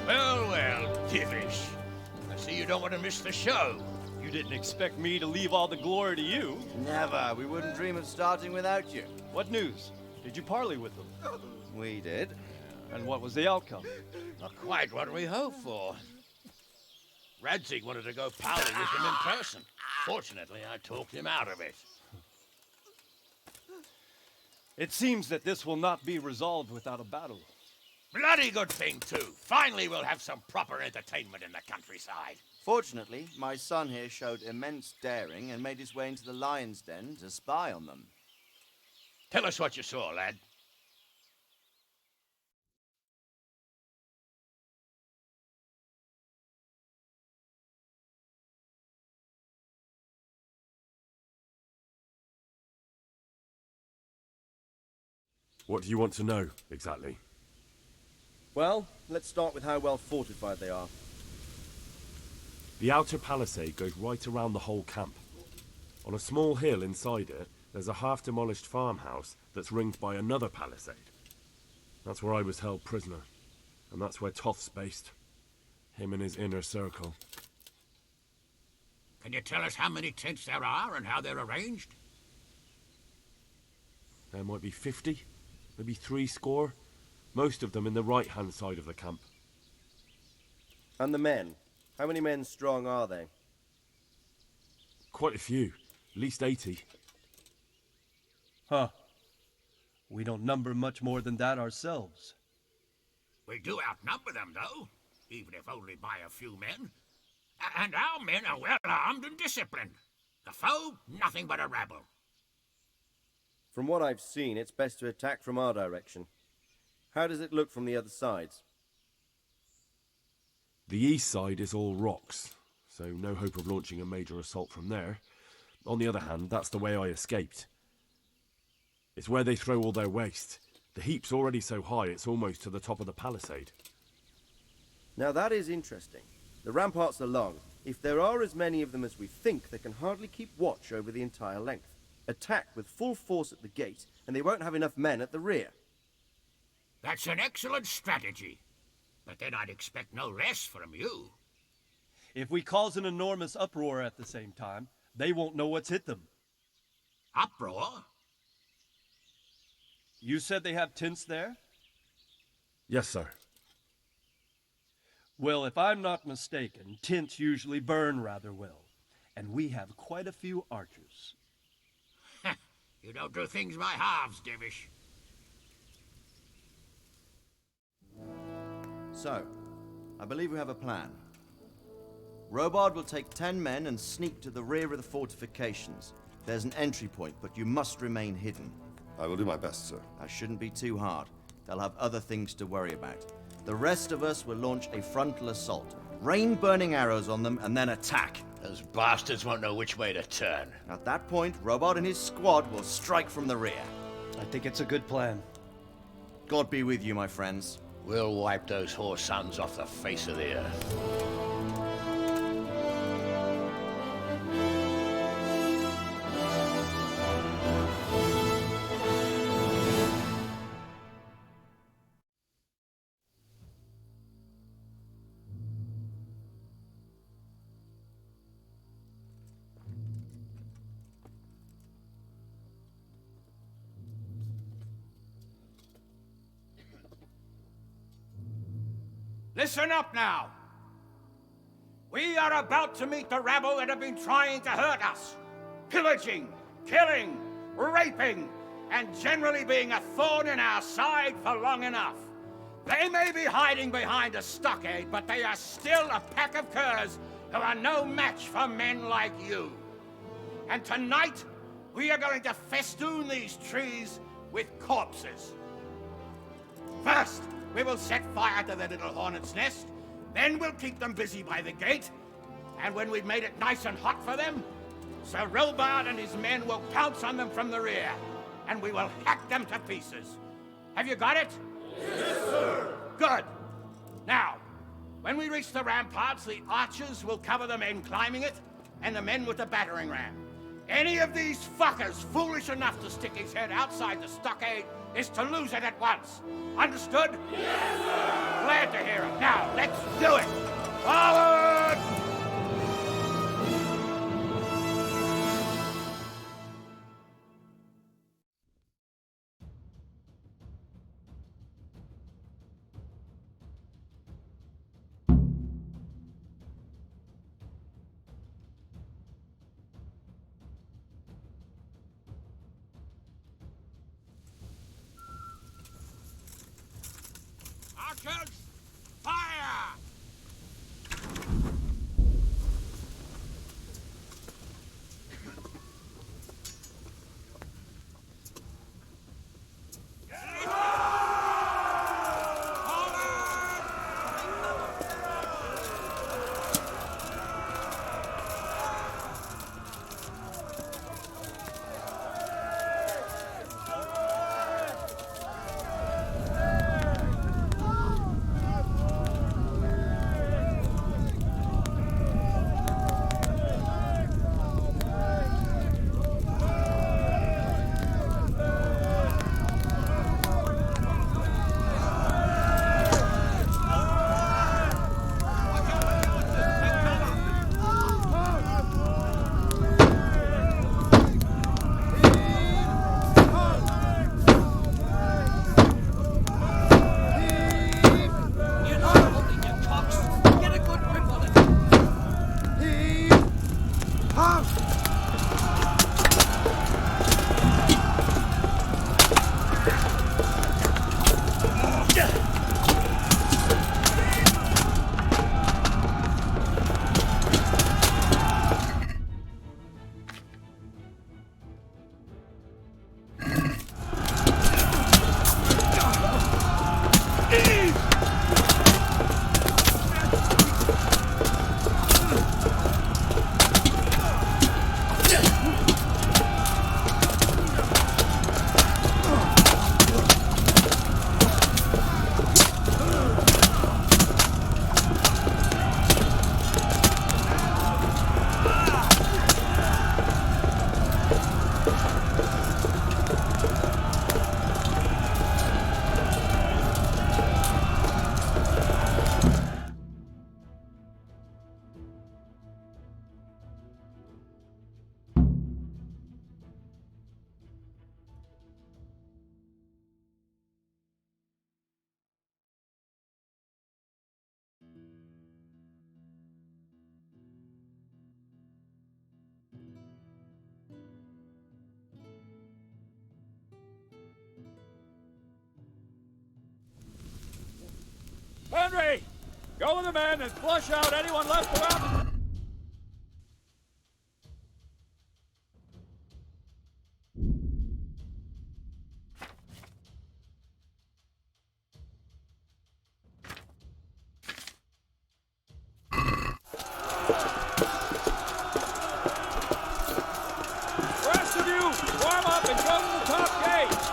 Well, Divish. I see you don't want to miss the show. You didn't expect me to leave all the glory to you. Never. We wouldn't dream of starting without you. What news? Did you parley with them? We did. And what was the outcome? Not quite what we hoped for. Radzig wanted to go parley with him in person. Fortunately, I talked him out of it. It seems that this will not be resolved without a battle. Bloody good thing, too. Finally, we'll have some proper entertainment in the countryside. Fortunately, my son here showed immense daring and made his way into the lion's den to spy on them. Tell us what you saw, lad. What do you want to know, exactly? Well, let's start with how well fortified they are. The outer palisade goes right around the whole camp. On a small hill inside it, there's There's a half-demolished farmhouse that's ringed by another palisade. That's where I was held prisoner. And that's where Toth's based. Him and his inner circle. Can you tell us how many tents there are and how they're arranged? There might be 50, maybe 60. Most of them in the right-hand side of the camp. And the men? How many men strong are they? Quite a few. At least 80. Huh. We don't number much more than that ourselves. We do outnumber them, though, even if only by a few men. And our men are well armed and disciplined. The foe, nothing but a rabble. From what I've seen, it's best to attack from our direction. How does it look from the other sides? The east side is all rocks, so no hope of launching a major assault from there. On the other hand, that's the way I escaped. It's where they throw all their waste. The heap's already so high, it's almost to the top of the palisade. Now that is interesting. The ramparts are long. If there are as many of them as we think, they can hardly keep watch over the entire length. Attack with full force at the gate, and they won't have enough men at the rear. That's an excellent strategy. But then I'd expect no less from you. If we cause an enormous uproar at the same time, they won't know what's hit them. Uproar? You said they have tents there? Yes, sir. Well, if I'm not mistaken, tents usually burn rather well. And we have quite a few archers. You don't do things by halves, Divish. So, I believe we have a plan. Robard will take 10 men and sneak to the rear of the fortifications. There's an entry point, but you must remain hidden. I will do my best, sir. That shouldn't be too hard. They'll have other things to worry about. The rest of us will launch a frontal assault. Rain burning arrows on them and then attack. Those bastards won't know which way to turn. At that point, Robard and his squad will strike from the rear. I think it's a good plan. God be with you, my friends. We'll wipe those whore sons off the face of the earth. Listen up now. We are about to meet the rabble that have been trying to hurt us. Pillaging, killing, raping, and generally being a thorn in our side for long enough. They may be hiding behind a stockade, but they are still a pack of curs who are no match for men like you. And tonight, we are going to festoon these trees with corpses. First, we will set fire to their little hornet's nest. Then we'll keep them busy by the gate. And when we've made it nice and hot for them, Sir Robard and his men will pounce on them from the rear. And we will hack them to pieces. Have you got it? Yes, sir. Good. Now, when we reach the ramparts, the archers will cover the men climbing it, and the men with the battering ram. Any of these fuckers foolish enough to stick his head outside the stockade is to lose it at once. Understood? Yes, sir! Glad to hear it. Now, let's do it! Forward! Archers, fire! Henry! Go with the men and flush out anyone left around. Rest of you, warm up and go to the top gate.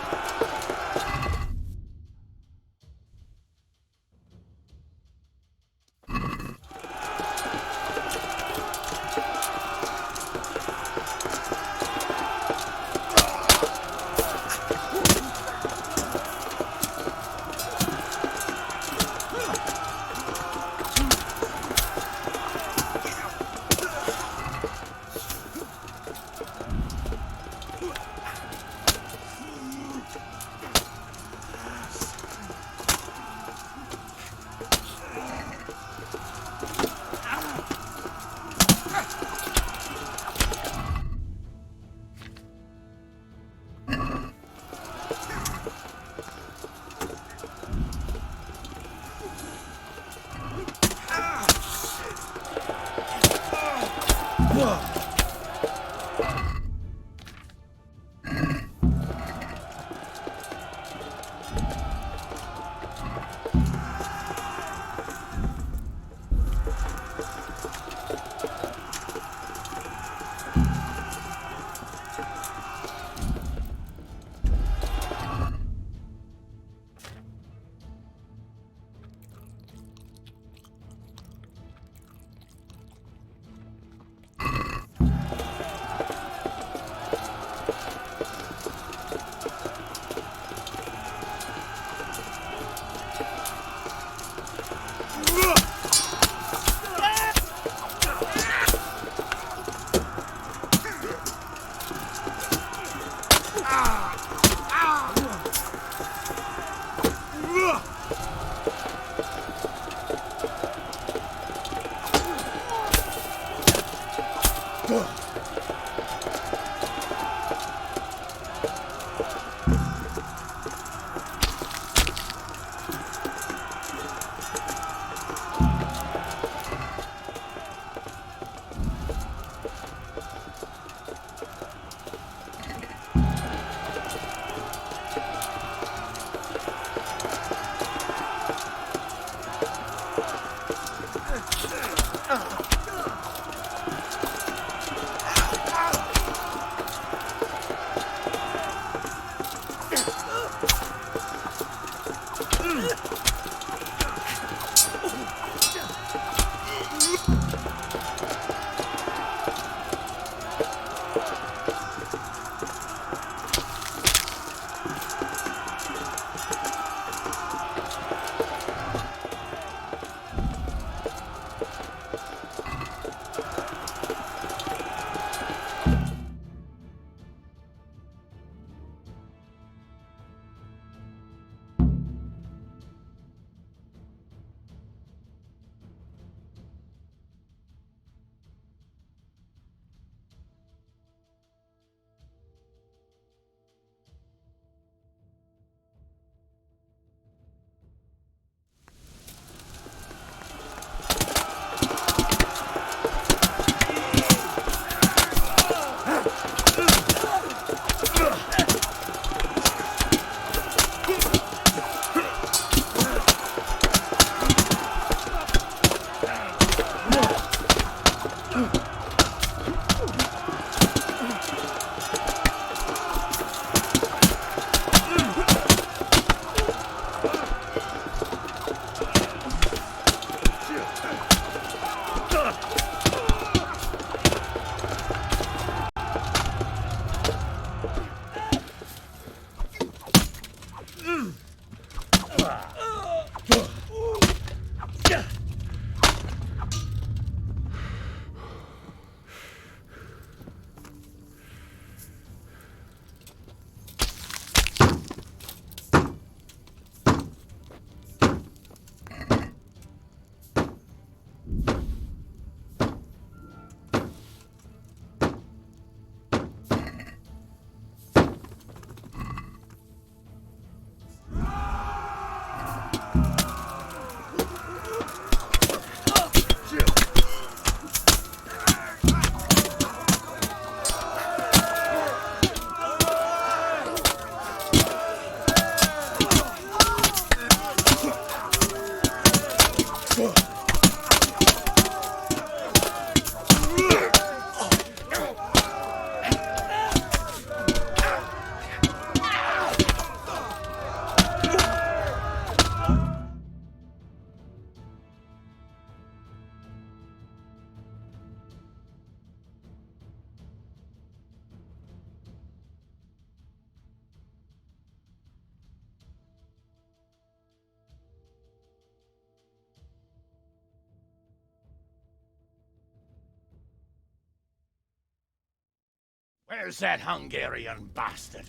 Where's that Hungarian bastard?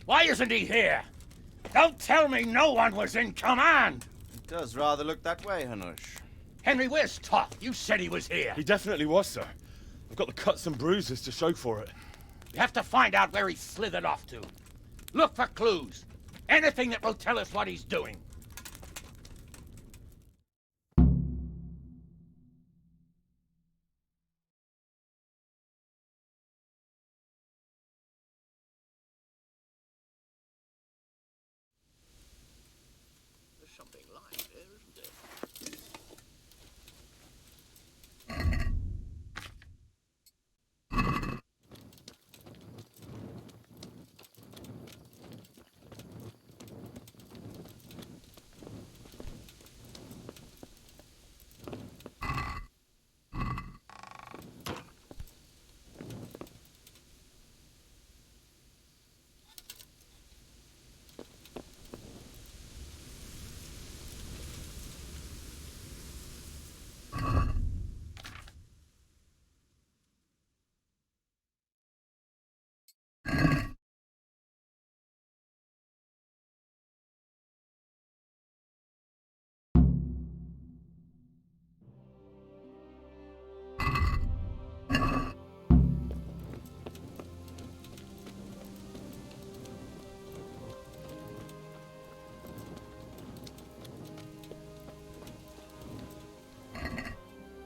Why isn't he here? Don't tell me no one was in command! It does rather look that way, Hanush. Henry, where's Toth? You said he was here. He definitely was, sir. I've got the cuts and bruises to show for it. You have to find out where he slithered off to. Look for clues. Anything that will tell us what he's doing. There's something lying there, isn't there?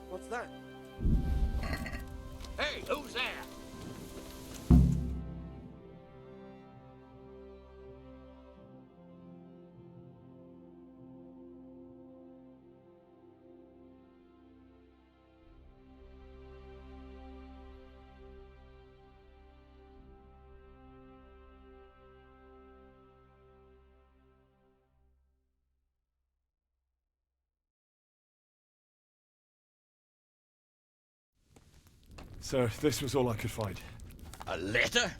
What's that? Hey, who's there? Sir, this was all I could find. A letter?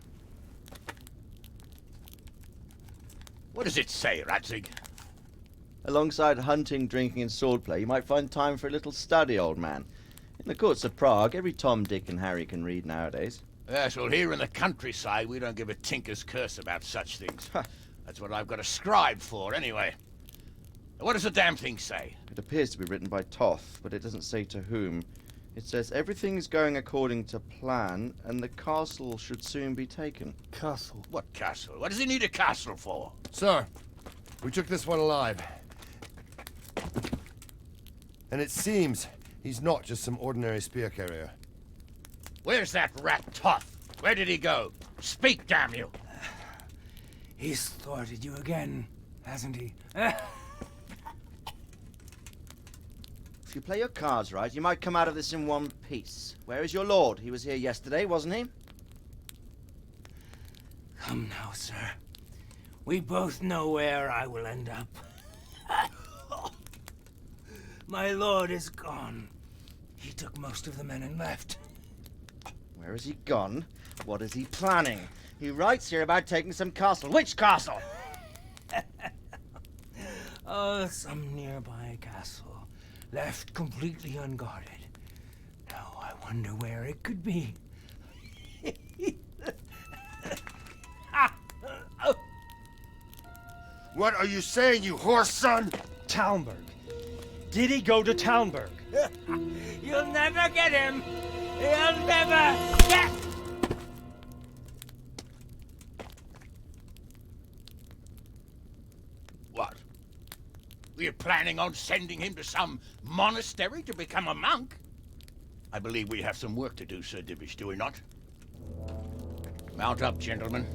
What does it say, Radzig? Alongside hunting, drinking, and swordplay, you might find time for a little study, old man. In the courts of Prague, every Tom, Dick, and Harry can read nowadays. Yes, well, here in the countryside, we don't give a tinker's curse about such things. That's what I've got a scribe for, anyway. What does the damn thing say? It appears to be written by Toth, but it doesn't say to whom. It says everything's going according to plan, and the castle should soon be taken. Castle? What castle? What does he need a castle for? Sir, we took this one alive. And it seems he's not just some ordinary spear carrier. Where's that rat Toth? Where did he go? Speak, damn you! He's thwarted you again, hasn't he? If you play your cards right, you might come out of this in one piece. Where is your lord? He was here yesterday, wasn't he? Come now, sir. We both know where I will end up. My lord is gone. He took most of the men and left. Where has he gone? What is he planning? He writes here about taking some castle. Which castle? Oh, some nearby castle. Left completely unguarded. Now I wonder where it could be. What are you saying, you horse son? Talmberg. Did he go to Talmberg? You'll never get him. You'll never get. What? We're planning on sending him to some monastery to become a monk? I believe we have some work to do, Sir Divish, do we not? Mount up, gentlemen.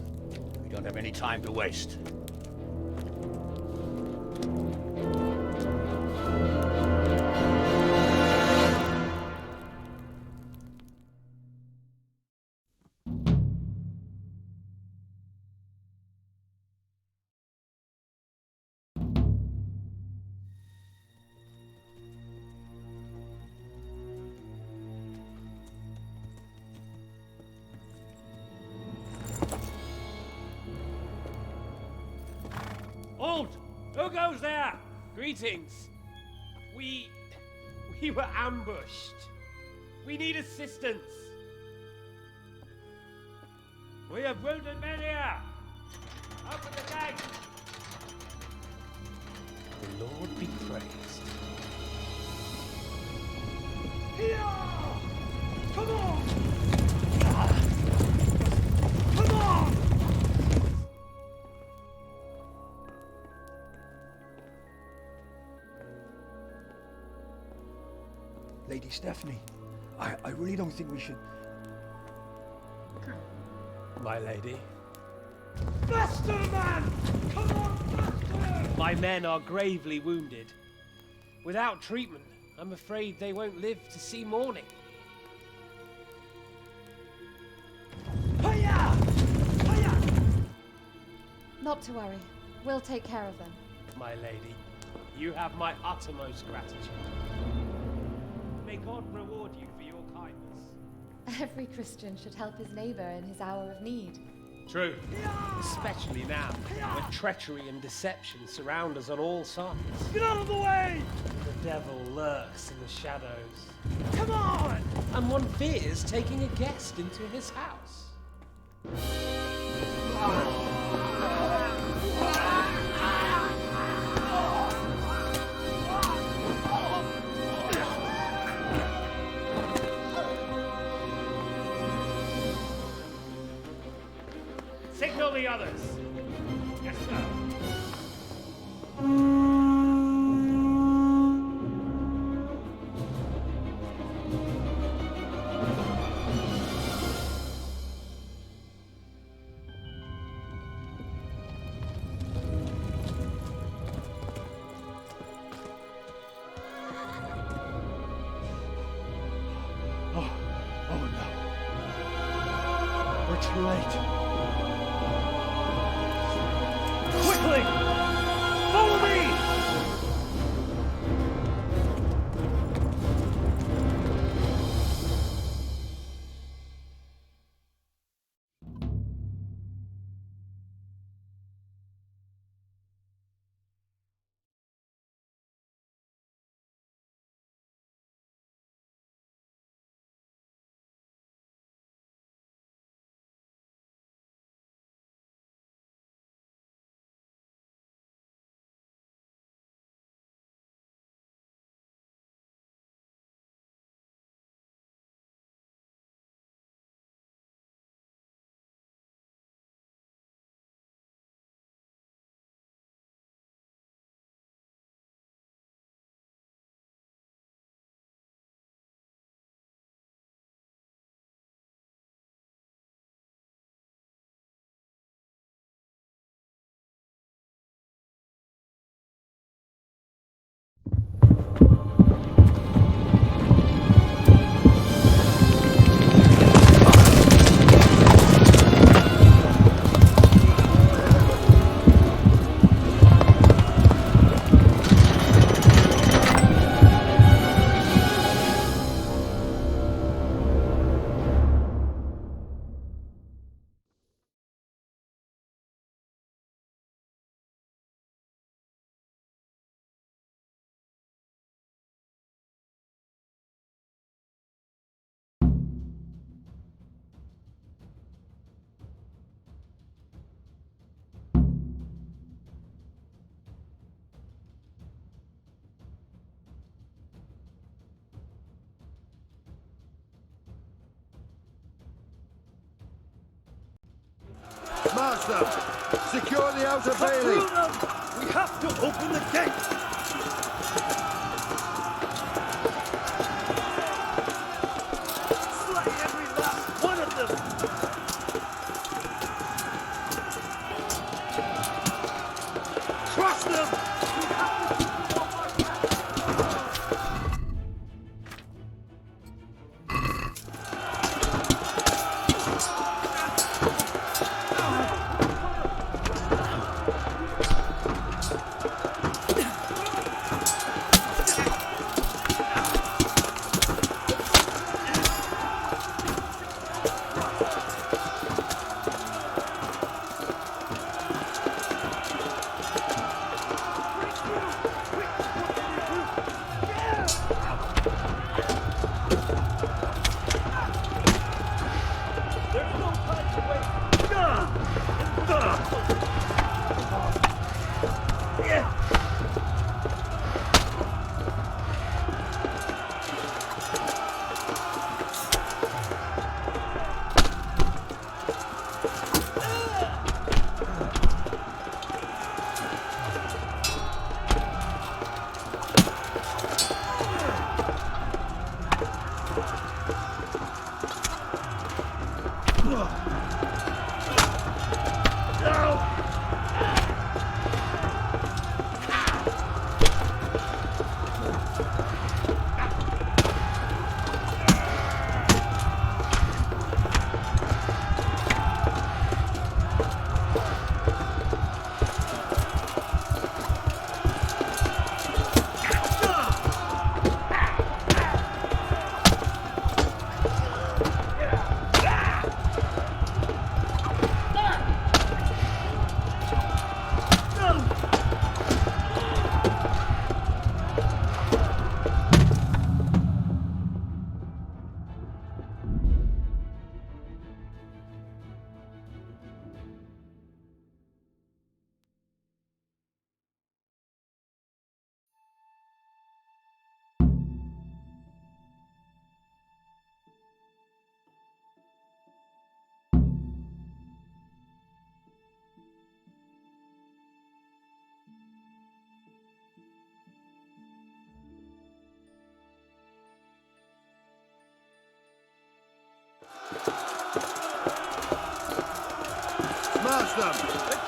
We don't have any time to waste. Halt! Who goes there? Greetings. We were ambushed. We need assistance. We have wounded men here! Open the gate! The Lord be praised. Here! Come on! Come on! Lady Stephanie, I really don't think we should... My lady. Faster, man! Come on, faster! My men are gravely wounded. Without treatment, I'm afraid they won't live to see morning. Hiya! Hiya! Not to worry. We'll take care of them. My lady, you have my uttermost gratitude. May God reward you for your kindness. Every Christian should help his neighbor in his hour of need. True. Especially now, when treachery and deception surround us on all sides. Get out of the way! The devil lurks in the shadows. Come on! And one fears taking a guest into his house. Signal the others. Yes, sir. Oh no. We're too late. Quickly! Follow me! Master, secure the outer bailey. We have to open the gate! Slay every last one of them! Crush them!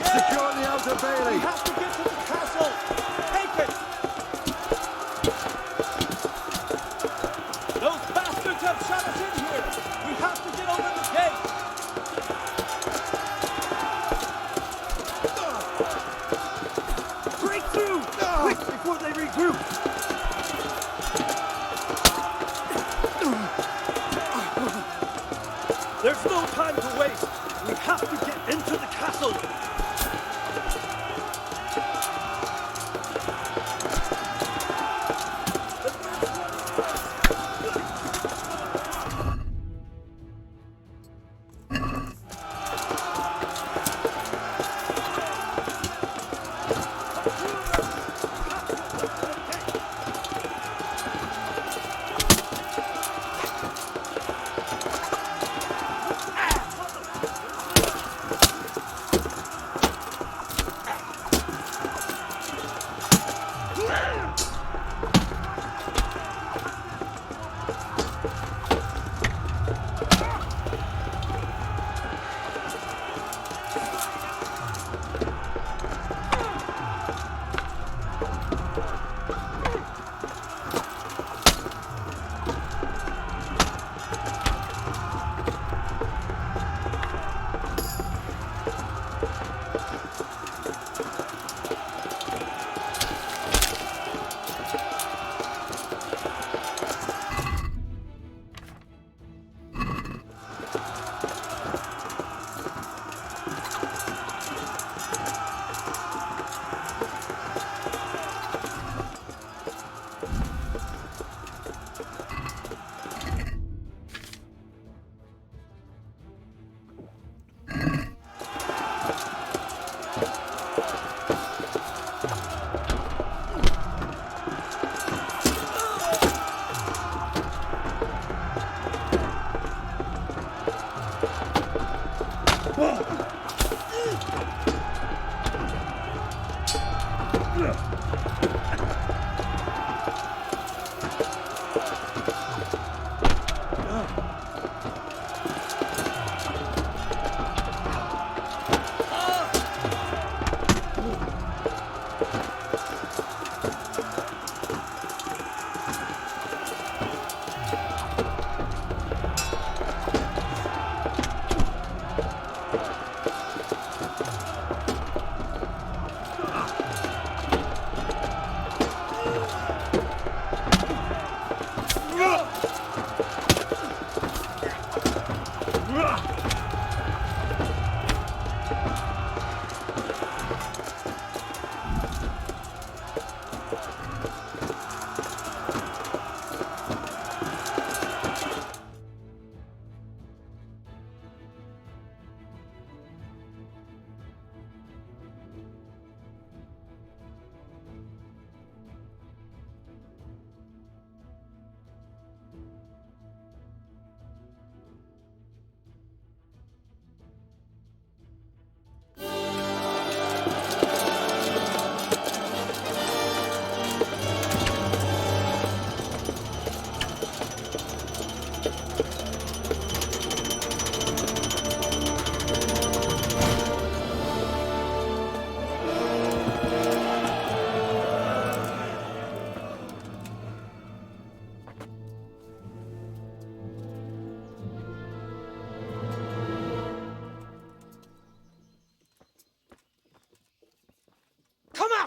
Secure the outer bailey! We have to get to the castle! Take it! Those bastards have shut us in here! We have to get over the gate! Break through! Quick, before they regroup! There's no time to waste! We have to get into the castle!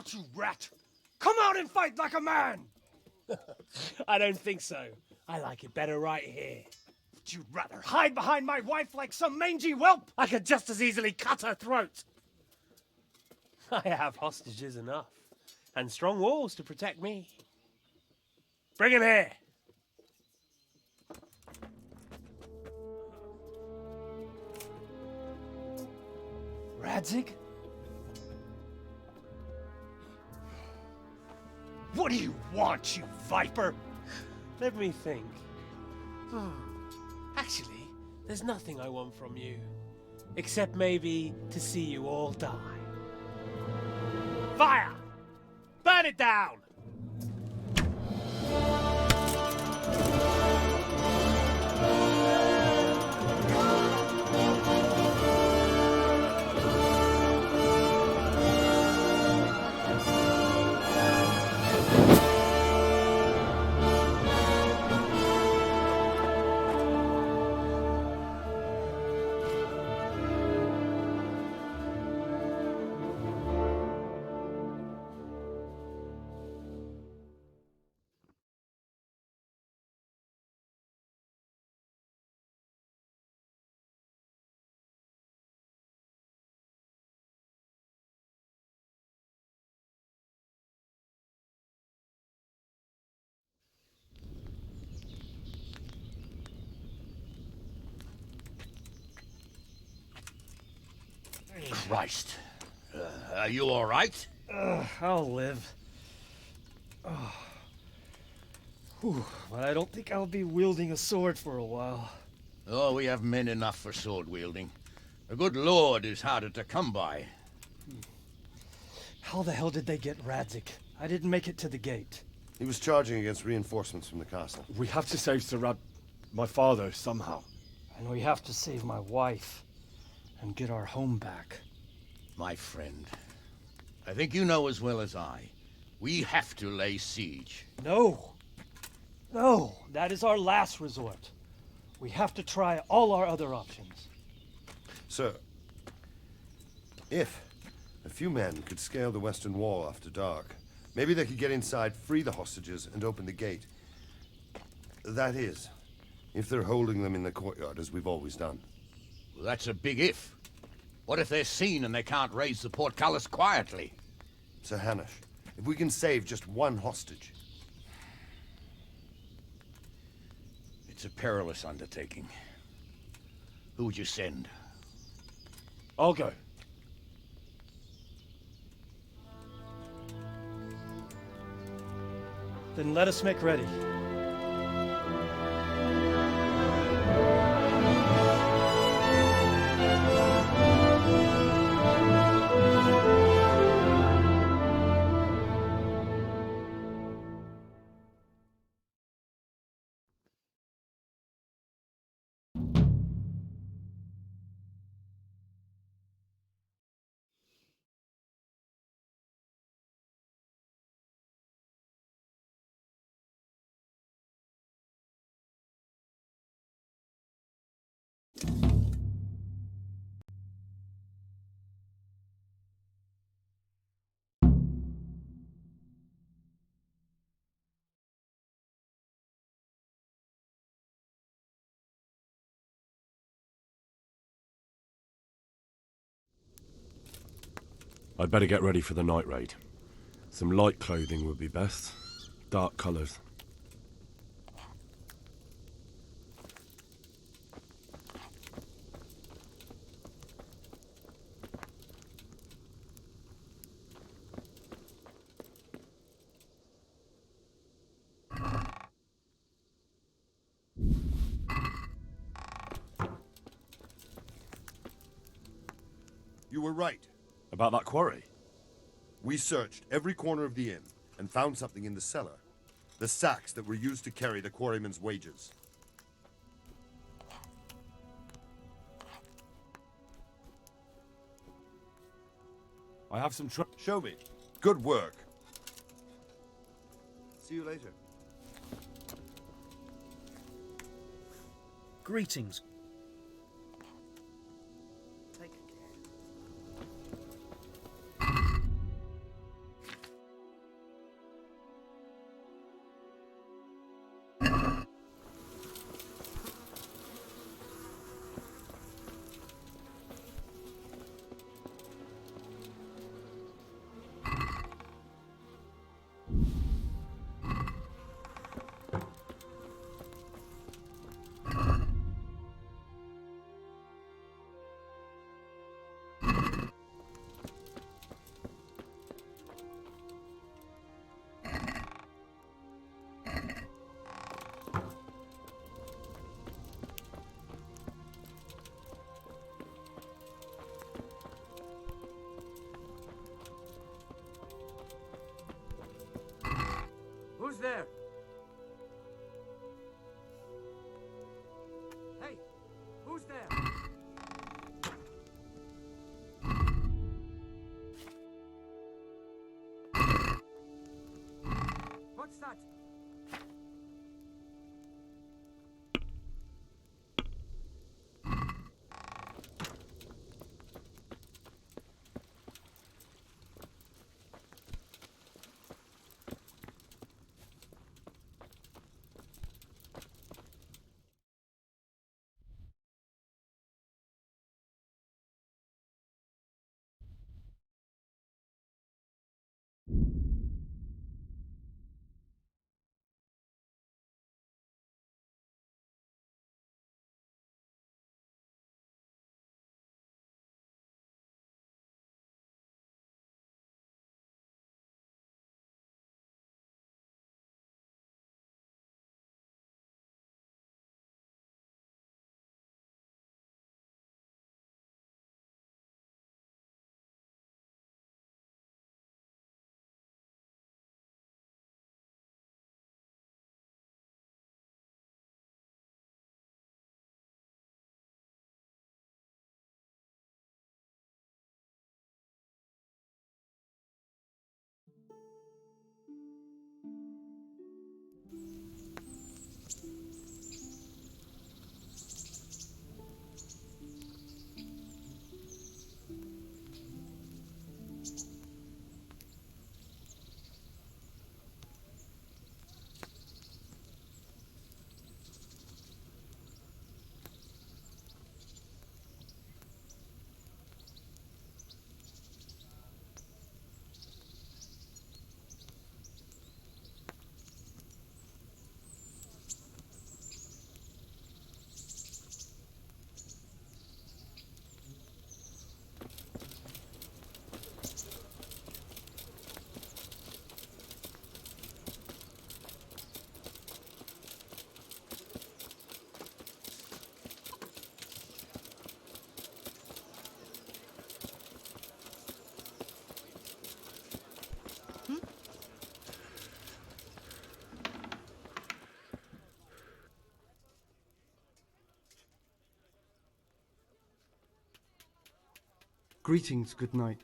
out, you rat! Come out and fight like a man! I don't think so. I like it better right here. Would you rather hide behind my wife like some mangy whelp? I could just as easily cut her throat. I have hostages enough, and strong walls to protect me. Bring him here. Radzig? What do you want, you viper? Let me think. Actually, there's nothing I want from you. Except maybe to see you all die. Fire! Burn it down! Christ. Are you all right? I'll live. Oh. Whew, but I don't think I'll be wielding a sword for a while. Oh, we have men enough for sword wielding. A good lord is harder to come by. How the hell did they get Radzik? I didn't make it to the gate. He was charging against reinforcements from the castle. We have to save my father, somehow. And we have to save my wife and get our home back. My friend, I think you know as well as I. We have to lay siege. No! No! That is our last resort. We have to try all our other options. Sir, if a few men could scale the western wall after dark, maybe they could get inside, free the hostages, and open the gate. That is, if they're holding them in the courtyard as we've always done. Well, that's a big if. What if they're seen and they can't raise the portcullis quietly? Sir Hanush, if we can save just one hostage. It's a perilous undertaking. Who would you send? I'll go. Then let us make ready. I'd better get ready for the night raid. Some light clothing would be best. Dark colours. You were right. About that quarry? We searched every corner of the inn and found something in the cellar. The sacks that were used to carry the quarrymen's wages. I have some Show me. Good work. See you later. Greetings. Who's there? Hey, who's there? What's that? Greetings, good night.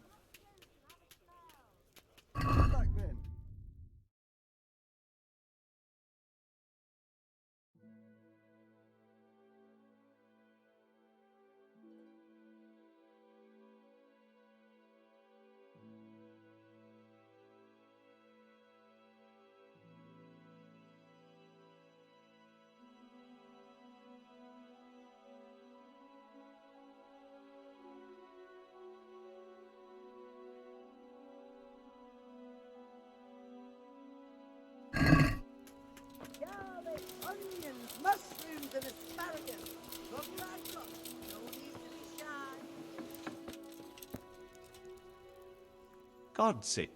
Garlic, onions, mushrooms, and asparagus. Look right up. No need to be shy. God's sake.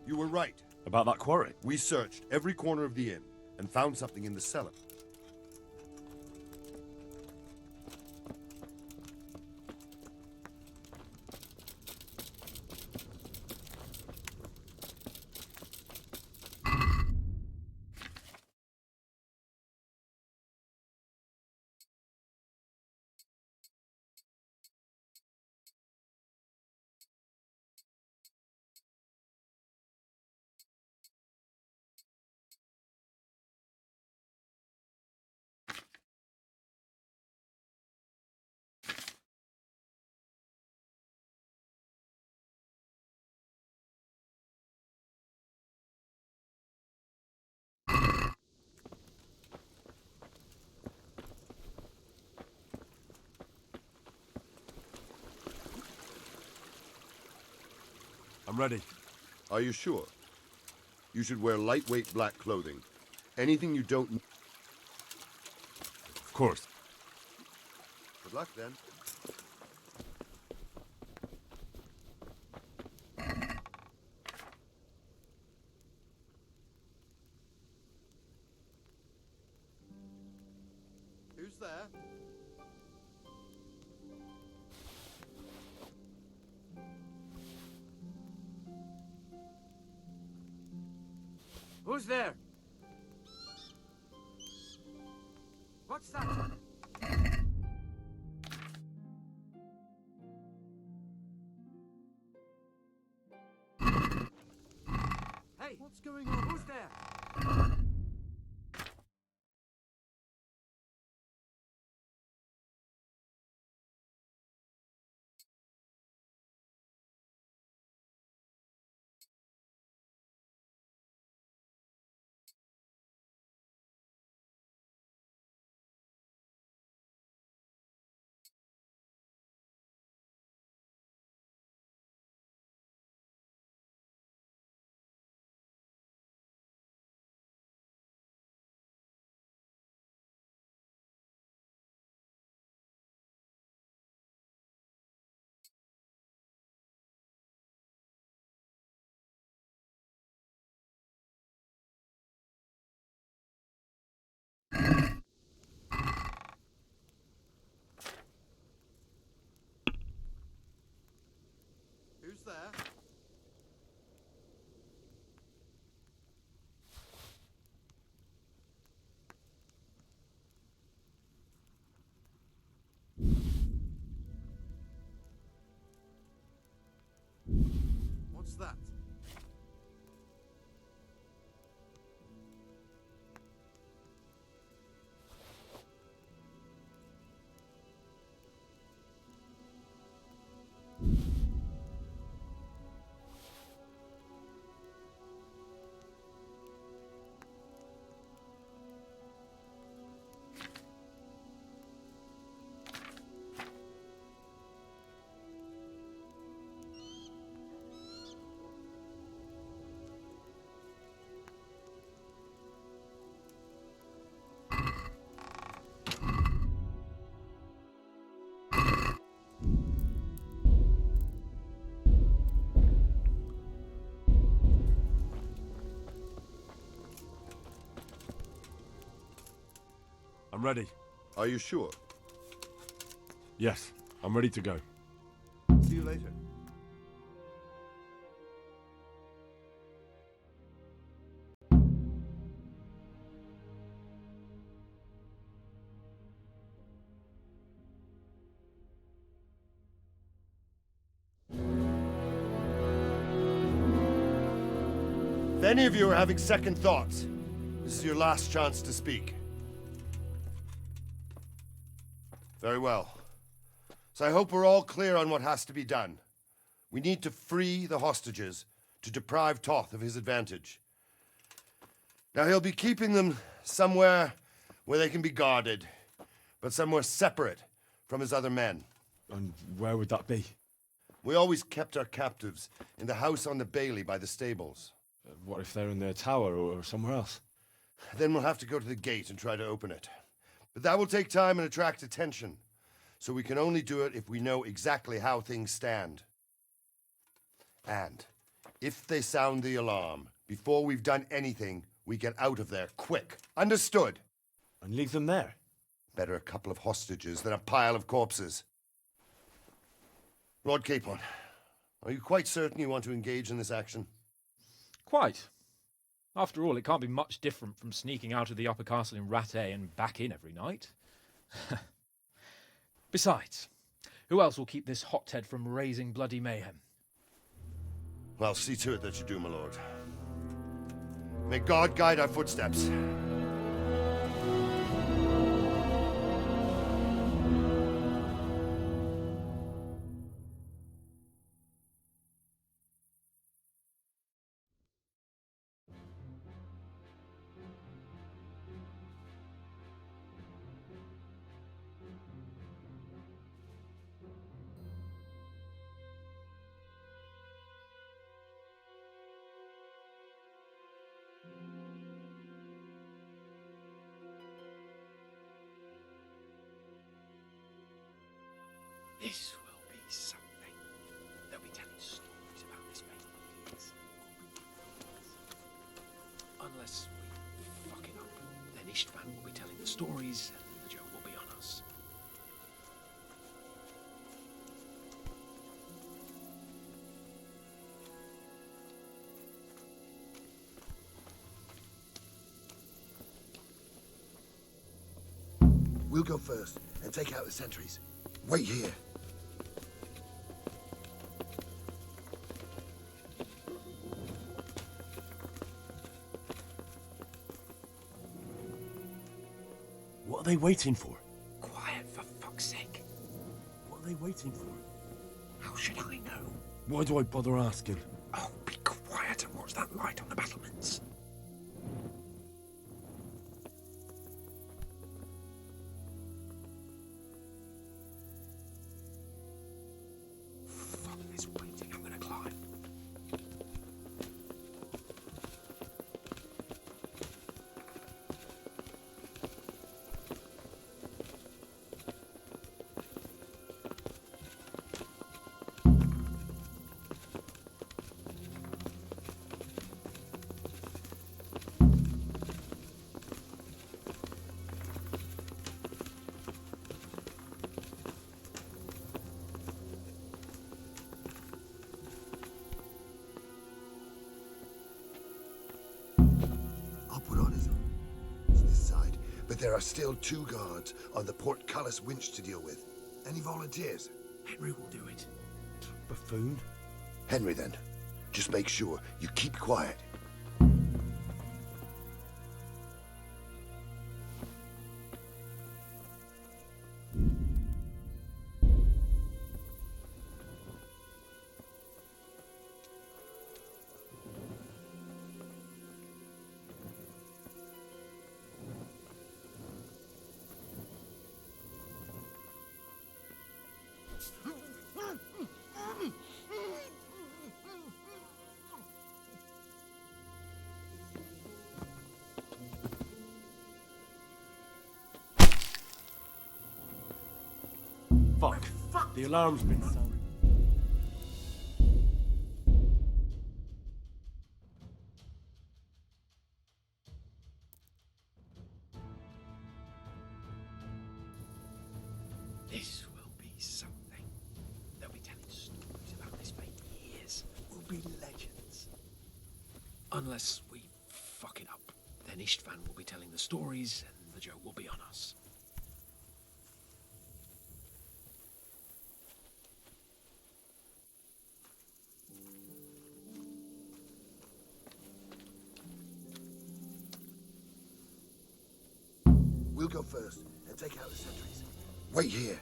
You were right. About that quarry? We searched every corner of the inn and found something in the cellar. I'm ready. Are you sure? You should wear lightweight black clothing. Anything you don't... Of course. Good luck, then. Who's there? Who's there? What's that? Hey, what's going on? Who's there? Who's there? What's that? I'm ready. Are you sure? Yes, I'm ready to go. See you later. If any of you are having second thoughts, this is your last chance to speak. Very well. So I hope we're all clear on what has to be done. We need to free the hostages to deprive Toth of his advantage. Now he'll be keeping them somewhere where they can be guarded, but somewhere separate from his other men. And where would that be? We always kept our captives in the house on the Bailey by the stables. What if they're in their tower or somewhere else? Then we'll have to go to the gate and try to open it. But that will take time and attract attention. So we can only do it if we know exactly how things stand. And if they sound the alarm, before we've done anything, we get out of there quick. Understood? And leave them there? Better a couple of hostages than a pile of corpses. Lord Capon, are you quite certain you want to engage in this action? Quite. After all, it can't be much different from sneaking out of the upper castle in Rattay and back in every night. Besides, who else will keep this hothead from raising bloody mayhem? Well, see to it that you do, my lord. May God guide our footsteps. This will be something. They'll be telling stories about this place. Unless we fuck it up, then Istvan will be telling the stories and the joke will be on us. We'll go first and take out the sentries. Wait here. What are they waiting for? Quiet, for fuck's sake. What are they waiting for? How should I know? Why do I bother asking? Oh, be quiet and watch that light on the battlements. Fuck this waiting, I'm gonna climb. I'll put on his own. This side. But there are still 2 guards on the portcullis winch to deal with. Any volunteers? Henry will do it. Buffoon? Henry, then. Just make sure you keep quiet. Fuck. The alarm's been sounded. Unless we fuck it up. Then Istvan will be telling the stories, and the joke will be on us. We'll go first and take out the sentries. Wait here.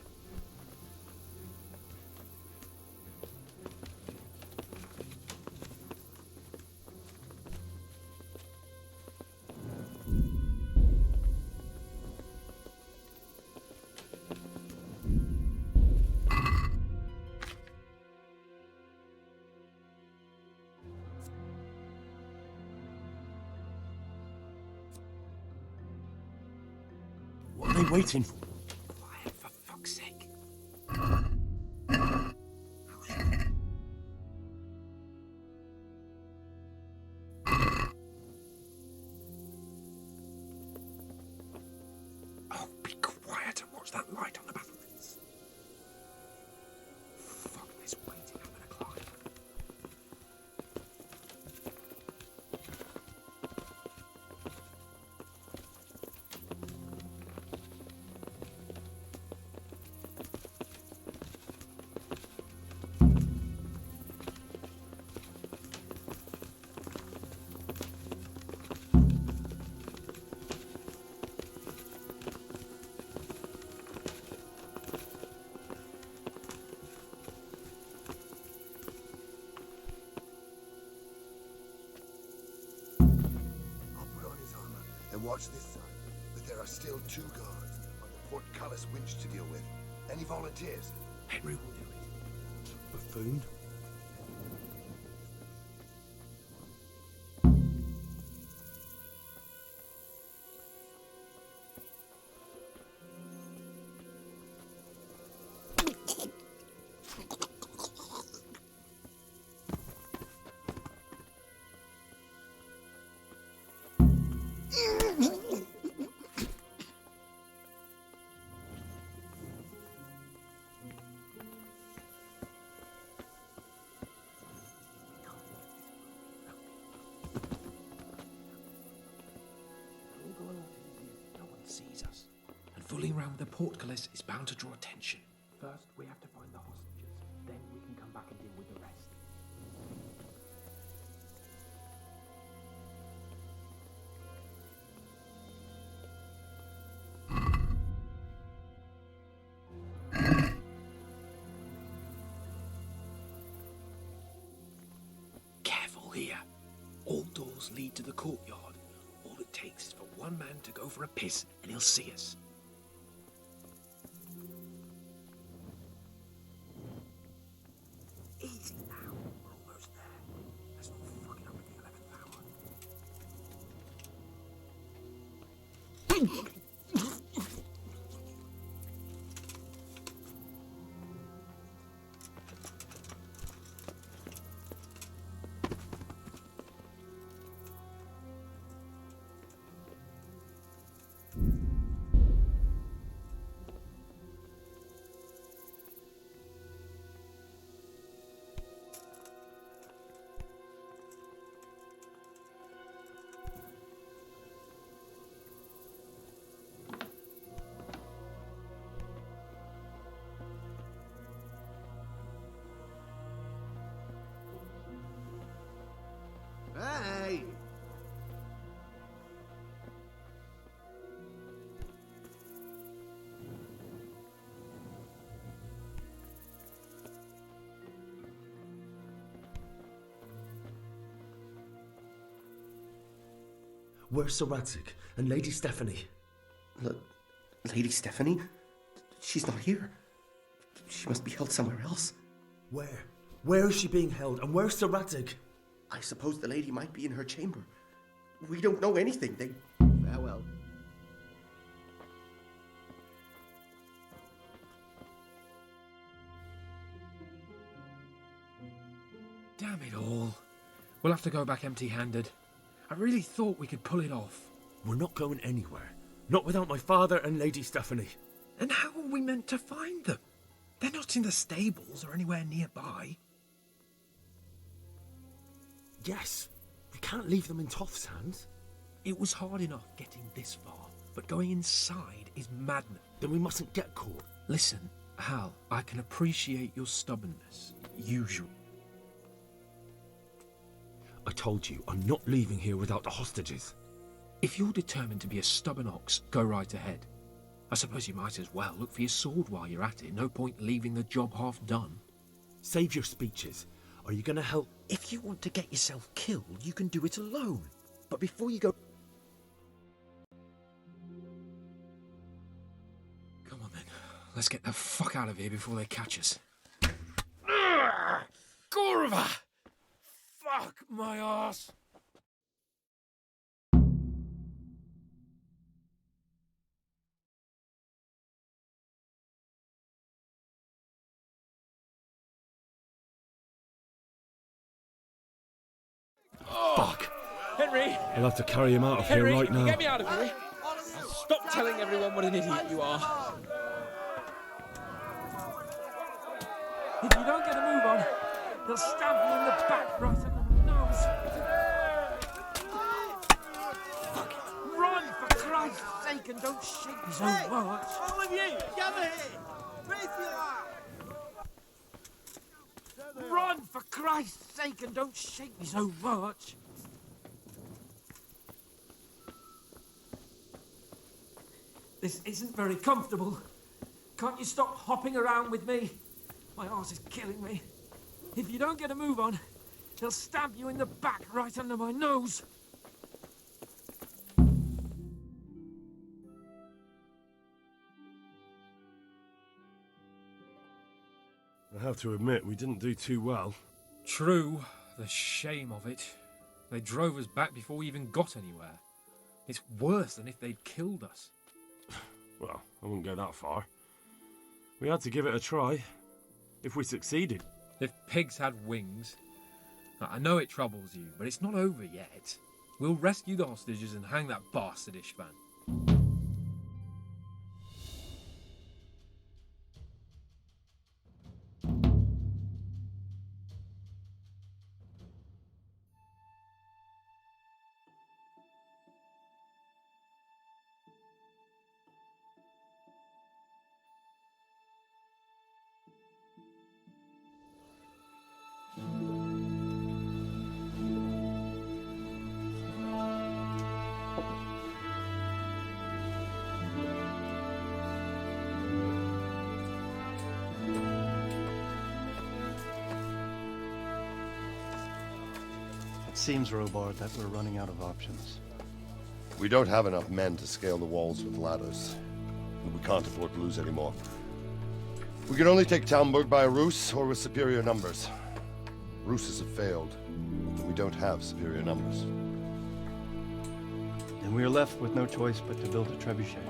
What are they waiting for? Quiet, for fuck's sake. Oh, be quiet and watch that light on the battlements. Fuck this waiting, I'm gonna climb. And watch this side. But there are still 2 guards on the portcullis winch to deal with. Any volunteers? Henry will do it. Buffoon? Sees us. And fooling around with the portcullis is bound to draw attention. First, we have to find the hostages. Then we can come back and deal with the rest. Careful here. All doors lead to the courtyard. All it takes is for one man to go for a piss and he'll see us. Easy now. We're almost there. Let's not fuck it up at the 11th hour. Hey! Where's Sir Radzig and Lady Stephanie? Lady Stephanie? She's not here. She must be held somewhere else. Where? Where is she being held? And where's Sir Radzig? I suppose the lady might be in her chamber. We don't know anything. Farewell. Damn it all. We'll have to go back empty-handed. I really thought we could pull it off. We're not going anywhere. Not without my father and Lady Stephanie. And how are we meant to find them? They're not in the stables or anywhere nearby. Yes, we can't leave them in Toth's hands. It was hard enough getting this far, but going inside is madness. Then we mustn't get caught. Listen, Hal, I can appreciate your stubbornness. Usual. I told you, I'm not leaving here without the hostages. If you're determined to be a stubborn ox, go right ahead. I suppose you might as well look for your sword while you're at it. No point leaving the job half done. Save your speeches. Are you going to help? If you want to get yourself killed, you can do it alone. But before you go... Come on then. Let's get the fuck out of here before they catch us. Gorva! Fuck my ass! Fuck! Henry! I'll have to carry him out of Henry, here right now. get me out of here! Stop telling everyone what an idiot you are. If you don't get a move on, they'll stab you in the back right under the nose. Fuck it. Run, for Christ's sake, and don't shake me so much. All of you, gather here! Raise your arm! Run, for Christ's sake, and don't shake me so much. This isn't very comfortable. Can't you stop hopping around with me? My arse is killing me. If you don't get a move on, they'll stab you in the back right under my nose. I have to admit, we didn't do too well. True, the shame of it. They drove us back before we even got anywhere. It's worse than if they'd killed us. Well, I wouldn't go that far. We had to give it a try. If we succeeded. If pigs had wings. I know it troubles you, but it's not over yet. We'll rescue the hostages and hang that bastard Ishvan. It seems, Robard, that we're running out of options. We don't have enough men to scale the walls with ladders, and we can't afford to lose any more. We can only take Talmberg by a ruse or with superior numbers. Ruses have failed, and we don't have superior numbers. And we are left with no choice but to build a trebuchet.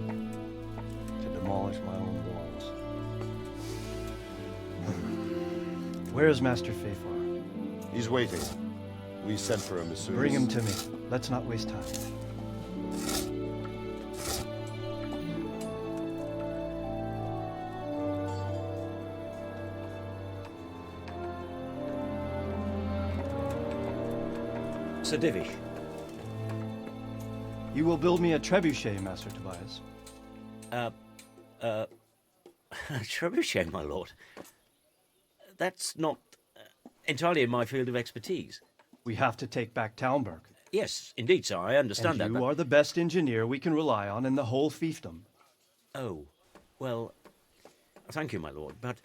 To demolish my own walls. Where is Master Fafar? He's waiting. We sent for him as soon Bring as... him to me. Let's not waste time. Sir Divish. You will build me a trebuchet, Master Tobias. Trebuchet, my lord. That's not entirely in my field of expertise. We have to take back Talmberg. Yes, indeed, sir. I understand that. And you are the best engineer we can rely on in the whole fiefdom. Oh, well, thank you, my lord, but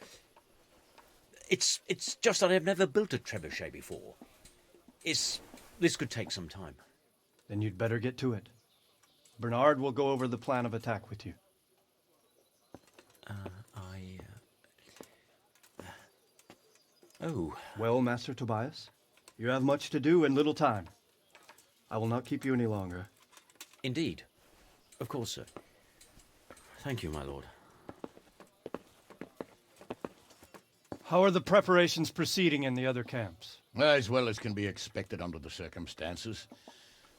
it's just that I've never built a trebuchet before. This could take some time. Then you'd better get to it. Bernard will go over the plan of attack with you. Oh. Well, Master Tobias, you have much to do and little time. I will not keep you any longer. Indeed. Of course, sir. Thank you, my lord. How are the preparations proceeding in the other camps? As well as can be expected under the circumstances.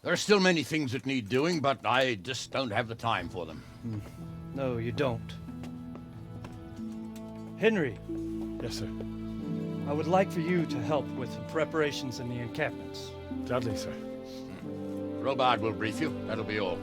There are still many things that need doing, but I just don't have the time for them. No, you don't. Henry. Yes, sir. I would like for you to help with the preparations in the encampments. Gladly, sir. Robard will brief you. That'll be all.